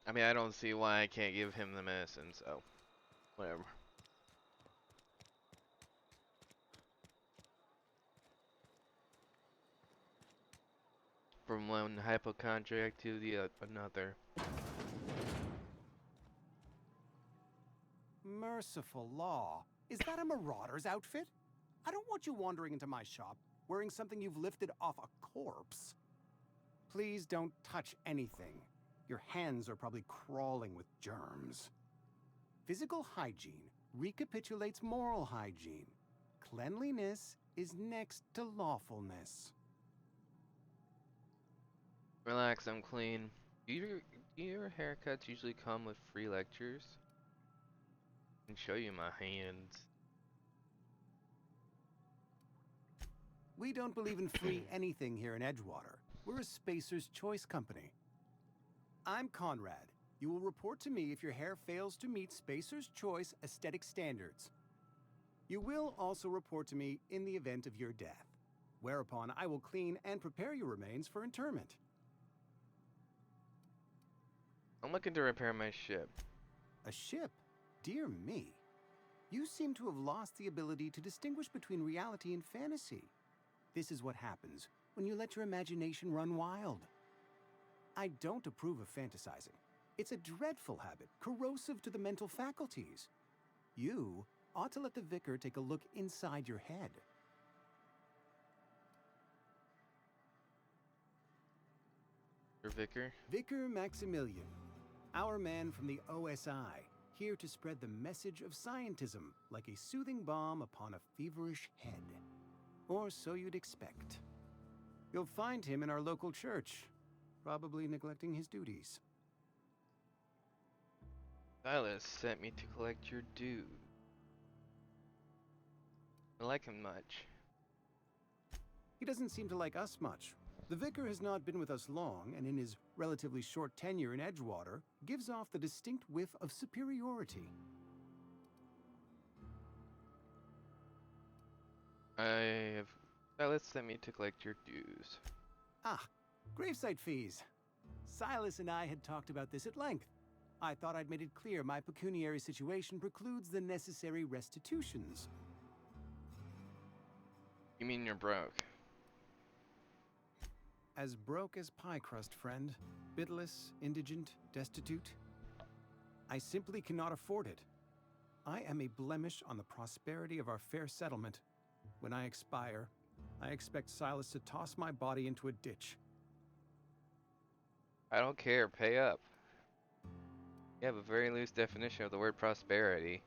I mean, I don't see why I can't give him the medicine, so whatever. From one hypochondriac to the another. Merciful law. Is that a marauder's outfit? I don't want you wandering into my shop wearing something you've lifted off a corpse. Please don't touch anything. Your hands are probably crawling with germs. Physical hygiene recapitulates moral hygiene. Cleanliness is next to lawfulness. Relax, I'm clean. Do your haircuts usually come with free lectures? I can show you my hands. We don't believe in free anything here in Edgewater. We're a Spacer's Choice company. I'm Conrad. You will report to me if your hair fails to meet Spacer's Choice aesthetic standards. You will also report to me in the event of your death, whereupon I will clean and prepare your remains for interment. I'm looking to repair my ship. A ship? Dear me. You seem to have lost the ability to distinguish between reality and fantasy. This is what happens when you let your imagination run wild. I don't approve of fantasizing, It's a dreadful habit, corrosive to the mental faculties. You ought to let the vicar take a look inside your head. Your vicar? Vicar Maximilian, our man from the OSI, here to spread the message of scientism like a soothing balm upon a feverish head. Or so you'd expect. You'll find him in our local church, probably neglecting his duties. Silas sent me to collect your due. I like him much. He doesn't seem to like us much. The vicar has not been with us long, and in his relatively short tenure in Edgewater, gives off the distinct whiff of superiority. Silas sent me to collect your dues. Ah, gravesite fees. Silas and I had talked about this at length. I thought I'd made it clear my pecuniary situation precludes the necessary restitutions. You mean you're broke? As broke as pie crust, friend. Bitless, indigent, destitute. I simply cannot afford it. I am a blemish on the prosperity of our fair settlement. When I expire, I expect Silas to toss my body into a ditch. I don't care, pay up. You have a very loose definition of the word prosperity.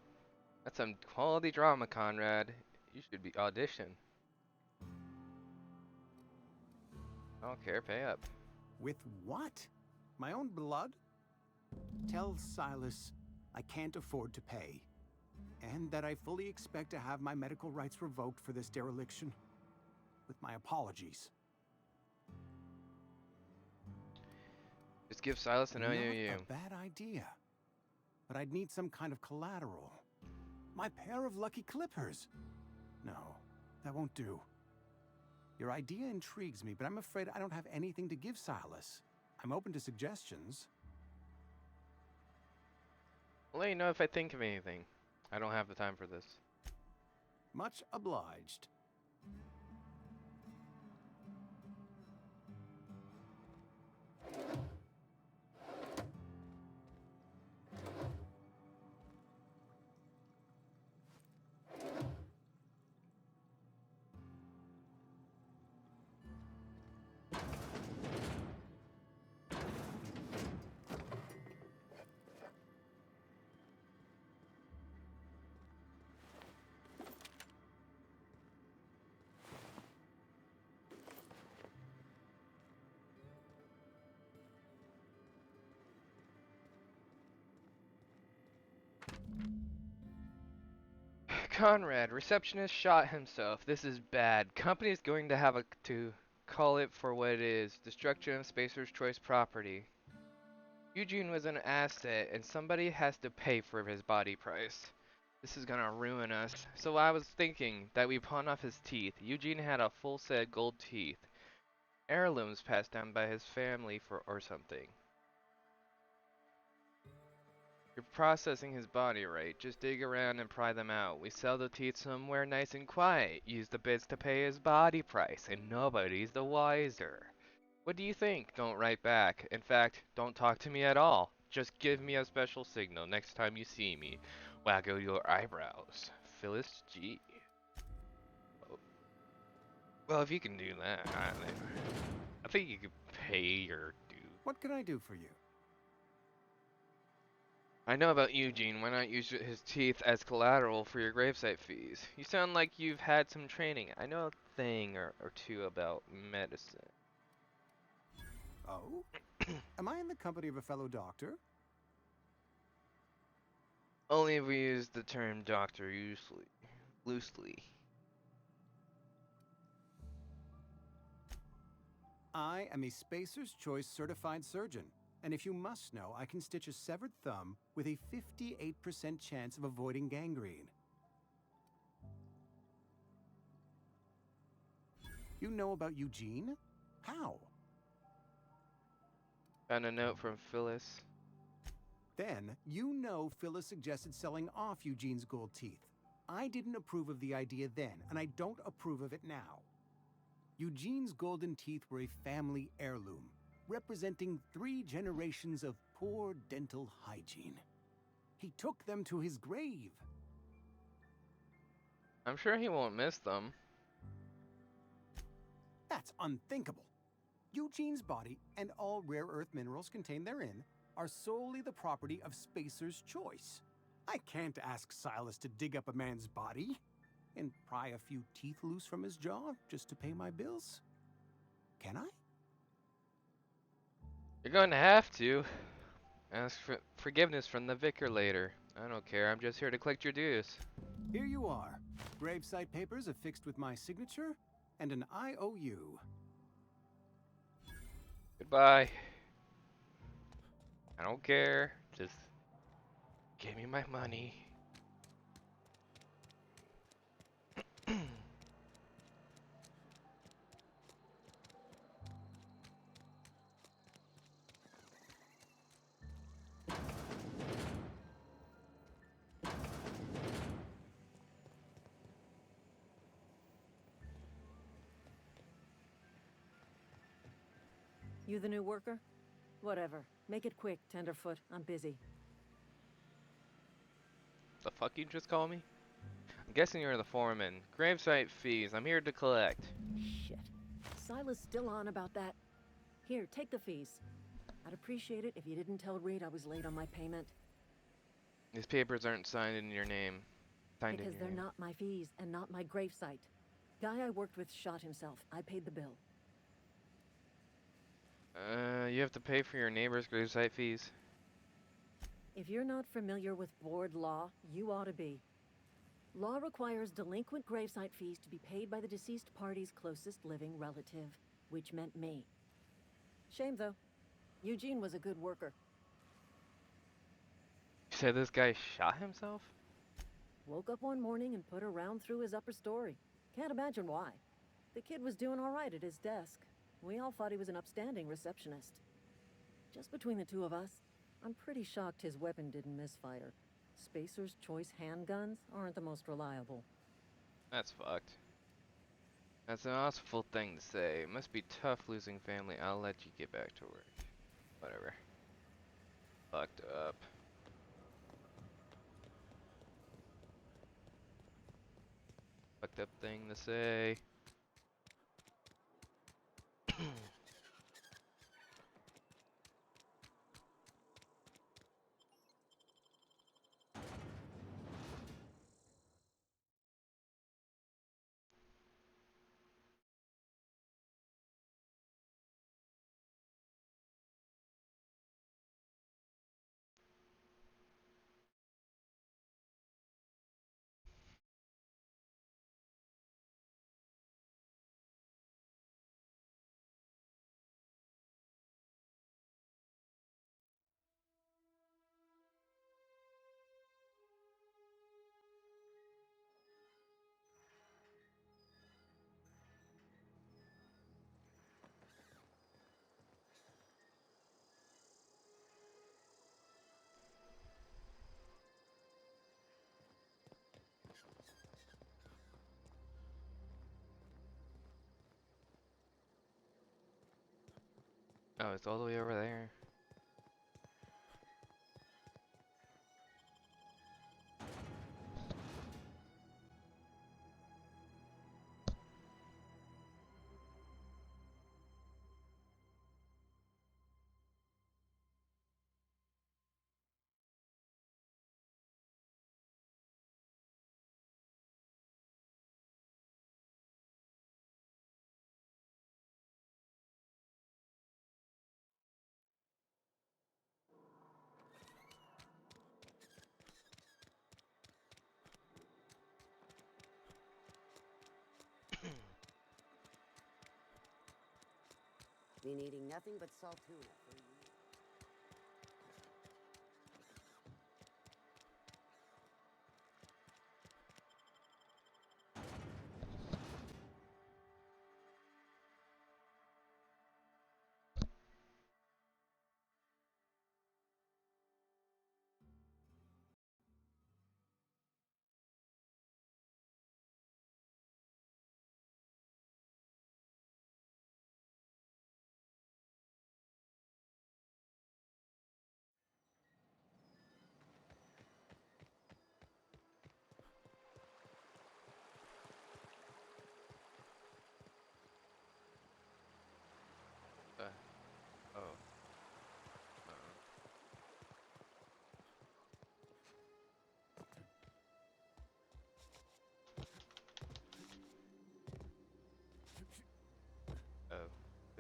That's some quality drama, Conrad. You should be audition. I don't care, pay up. With what? My own blood? Tell Silas I can't afford to pay, and that I fully expect to have my medical rights revoked for this dereliction. With my apologies. Just give Silas an OUU. Not a bad idea. But I'd need some kind of collateral. My pair of lucky clippers. No, that won't do. Your idea intrigues me, but I'm afraid I don't have anything to give Silas. I'm open to suggestions. I'll let you know if I think of anything. I don't have the time for this. Much obliged. Conrad, receptionist shot himself. This is bad. Company's going to have to call it for what it is. Destruction of Spacer's Choice property. Eugene was an asset and somebody has to pay for his body price. This is gonna ruin us. So I was thinking that we pawn off his teeth. Eugene had a full set of gold teeth. Heirlooms passed down by his family or something. You're processing his body right. Just dig around and pry them out. We sell the teeth somewhere nice and quiet. Use the bits to pay his body price, and nobody's the wiser. What do you think? Don't write back. In fact, don't talk to me at all. Just give me a special signal next time you see me. Waggle your eyebrows. Phyllis G. Oh. Well, if you can do that, I think you could pay your due. What can I do for you? I know about Eugene. Why not use his teeth as collateral for your gravesite fees? You sound like you've had some training. I know a thing or two about medicine. Oh? Am I in the company of a fellow doctor? Only if we use the term doctor loosely. I am a Spacer's Choice certified surgeon. And if you must know, I can stitch a severed thumb with a 58% chance of avoiding gangrene. You know about Eugene? How? Found a note from Phyllis. Then, you know Phyllis suggested selling off Eugene's gold teeth. I didn't approve of the idea then, and I don't approve of it now. Eugene's golden teeth were a family heirloom. representing 3 generations of poor dental hygiene. He took them to his grave. I'm sure he won't miss them. That's unthinkable. Eugene's body and all rare earth minerals contained therein are solely the property of Spacer's Choice. I can't ask Silas to dig up a man's body and pry a few teeth loose from his jaw just to pay my bills. Can I? You're going to have to. Ask for forgiveness from the vicar later. I don't care, I'm just here to collect your dues. Here you are. Gravesite papers affixed with my signature and an IOU. Goodbye. I don't care. Just give me my money. You the new worker? Whatever. Make it quick, Tenderfoot. I'm busy. The fuck you just call me? I'm guessing you're the foreman. Gravesite fees, I'm here to collect. Shit. Silas still on about that. Here, take the fees. I'd appreciate it if you didn't tell Reed I was late on my payment. These papers aren't signed in your name. Signed Because in they're your name. not my fees and not my gravesite. Guy I worked with shot himself. I paid the bill. You have to pay for your neighbor's gravesite fees. If you're not familiar with board law, you ought to be. Law requires delinquent gravesite fees to be paid by the deceased party's closest living relative, which meant me. Shame, though. Eugene was a good worker. You said this guy shot himself? Woke up one morning and put a round through his upper story. Can't imagine why. The kid was doing all right at his desk. We all thought he was an upstanding receptionist. Just between the two of us, I'm pretty shocked his weapon didn't misfire. Spacer's Choice handguns aren't the most reliable. That's fucked. That's an awful thing to say. It must be tough losing family. I'll let you get back to work. Whatever. Fucked up. Fucked up thing to say. Oh, it's all the way over there. Been eating nothing but salt tuna for years.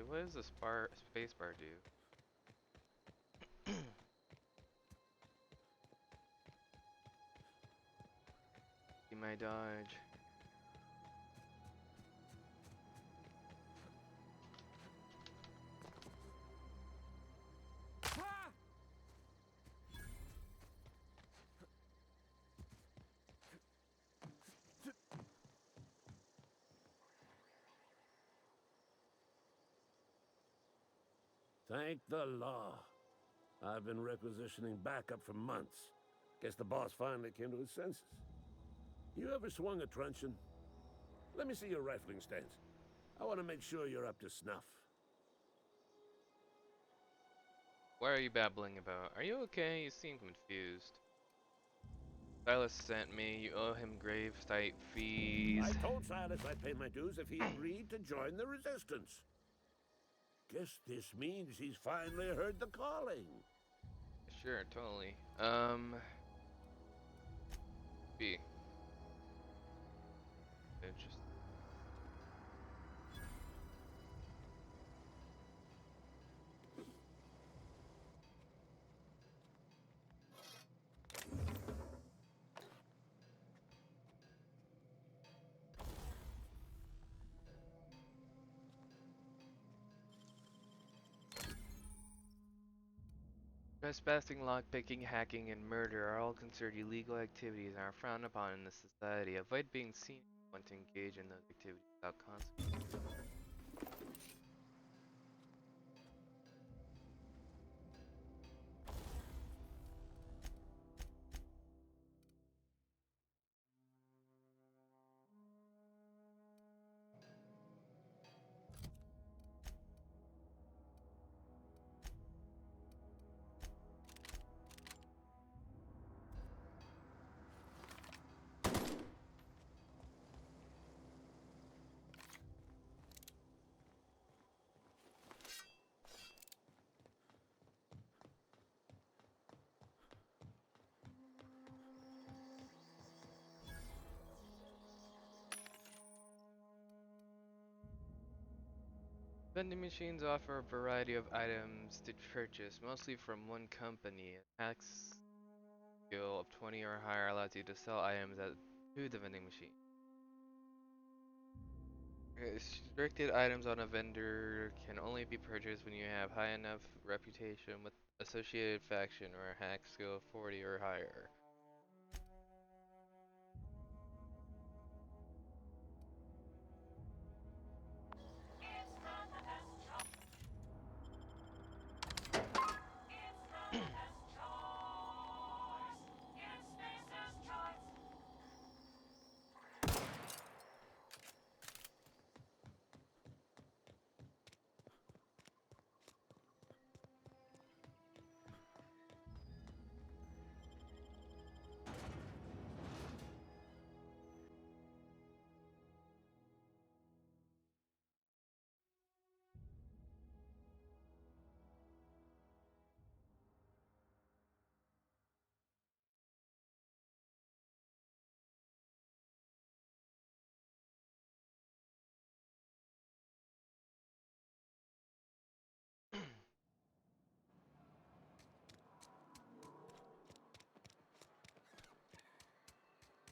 what does the spacebar do? See my dodge. Thank the law. I've been requisitioning backup for months. Guess the boss finally came to his senses. You ever swung a truncheon? Let me see your rifling stance. I want to make sure you're up to snuff. What are you babbling about? Are you okay? You seem confused. Silas sent me. You owe him grave site fees. I told Silas I'd pay my dues if he agreed to join the resistance. Guess this means he's finally heard the calling. Sure, totally. B. Interesting. Trespassing, lockpicking, hacking, and murder are all considered illegal activities and are frowned upon in this society. Avoid being seen if you want to engage in those activities without consequences. Vending machines offer a variety of items to purchase, mostly from one company. A tax skill of 20 or higher allows you to sell items to the vending machine. Restricted items on a vendor can only be purchased when you have high enough reputation with associated faction or a hack skill of 40 or higher.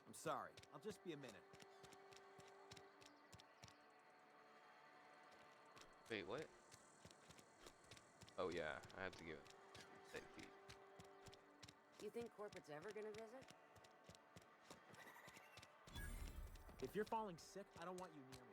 I'm sorry. I'll just be a minute. Wait, what? Oh yeah, I have to give it site fee. You think corporate's ever gonna visit? If you're falling sick, I don't want you near me.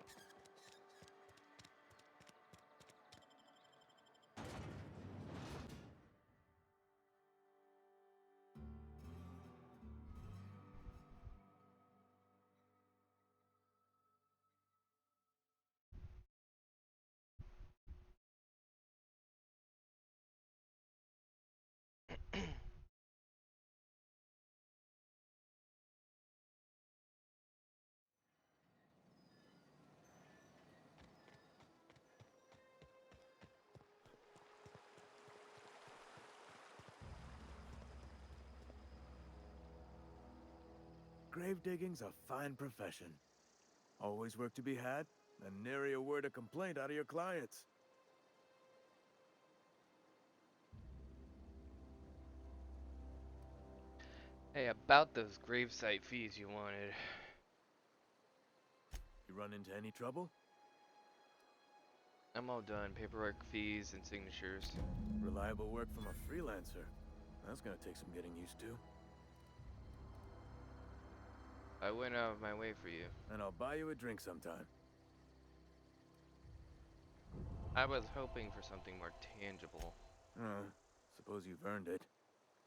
Grave digging's a fine profession. Always work to be had, and nary a word of complaint out of your clients. Hey, about those gravesite fees you wanted. You run into any trouble? I'm all done. Paperwork, fees, and signatures. Reliable work from a freelancer. That's gonna take some getting used to. I went out of my way for you. And I'll buy you a drink sometime. I was hoping for something more tangible. Suppose you've earned it.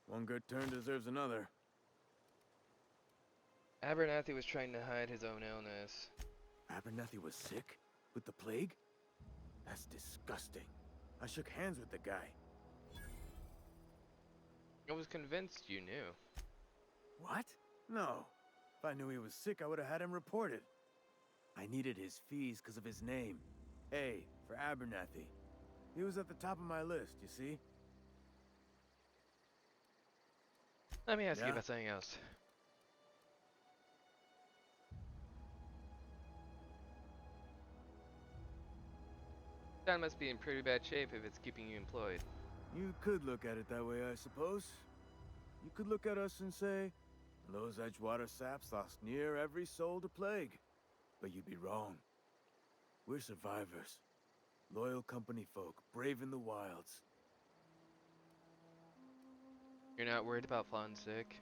One good turn deserves another. Abernathy was trying to hide his own illness. Abernathy was sick? With the plague? That's disgusting. I shook hands with the guy. I was convinced you knew. What? No. If I knew he was sick, I would have had him reported. I needed his fees because of his name. A, for Abernathy. He was at the top of my list, you see? Let me ask you Yeah? about something else. That must be in pretty bad shape if it's keeping you employed. You could look at it that way, I suppose. You could look at us and say, those Edgewater saps lost near every soul to plague. But you'd be wrong. We're survivors. Loyal company folk, brave in the wilds. You're not worried about falling sick?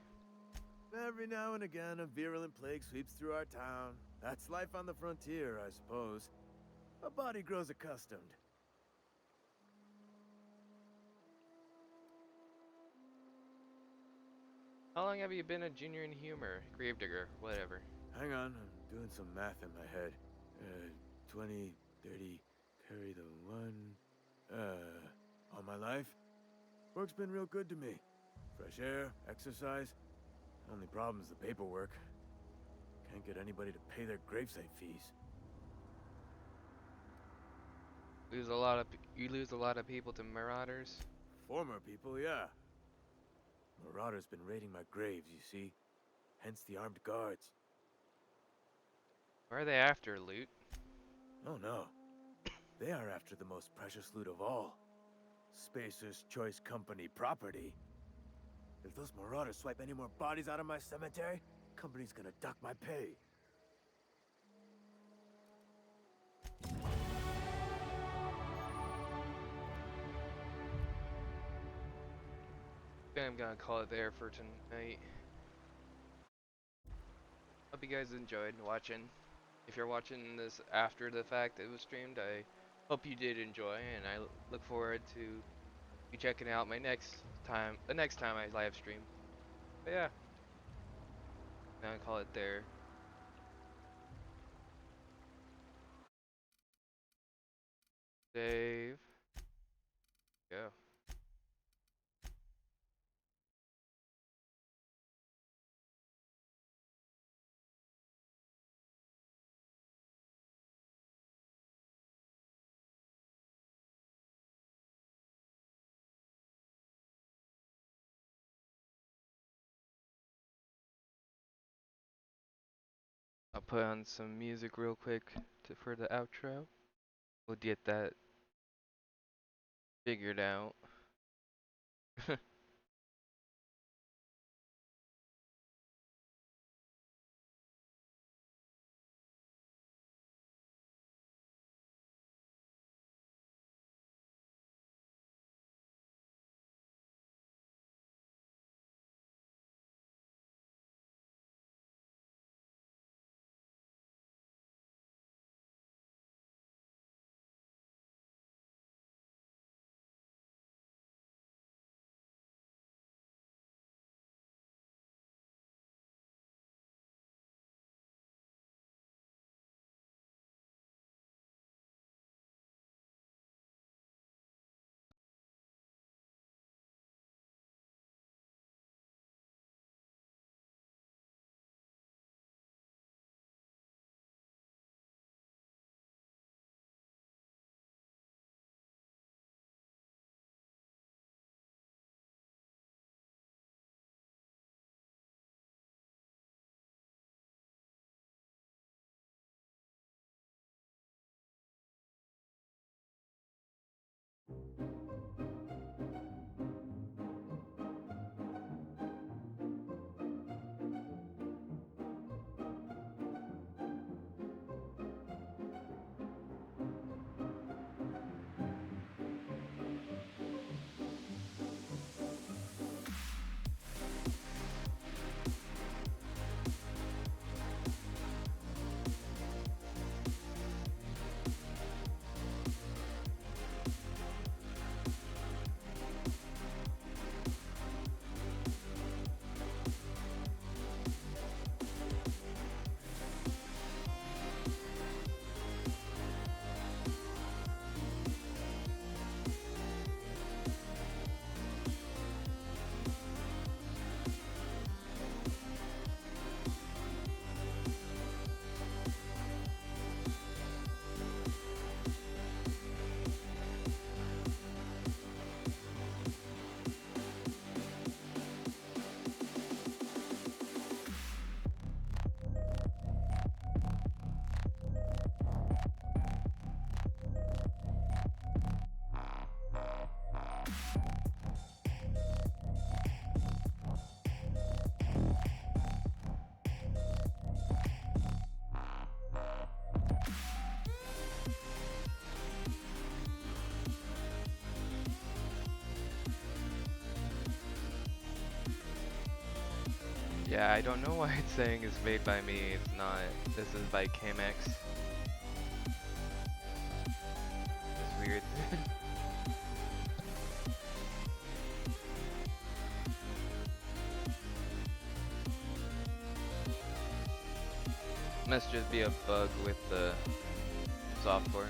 Every now and again, a virulent plague sweeps through our town. That's life on the frontier, I suppose. A body grows accustomed. How long have you been a junior in humor? Gravedigger, whatever. Hang on, I'm doing some math in my head. 20, 30, carry the one... all my life? Work's been real good to me. Fresh air, exercise. Only problem's the paperwork. Can't get anybody to pay their gravesite fees. You lose a lot of people to marauders? Former people, yeah. Marauders been raiding my graves, you see. Hence the armed guards. What are they after, loot? Oh no. They are after the most precious loot of all. Spacer's Choice Company property. If those marauders swipe any more bodies out of my cemetery, company's gonna dock my pay. I'm gonna call it there for tonight. Hope you guys enjoyed watching. If you're watching this after the fact it was streamed, I hope you did enjoy, and I look forward to you checking out the next time I live stream. But yeah, I'm gonna call it there. Save. Go. I'll put on some music real quick for the outro. We'll get that figured out. Yeah, I don't know why it's saying it's made by me. It's not. This is by Kamex. It's weird. Must just be a bug with the software.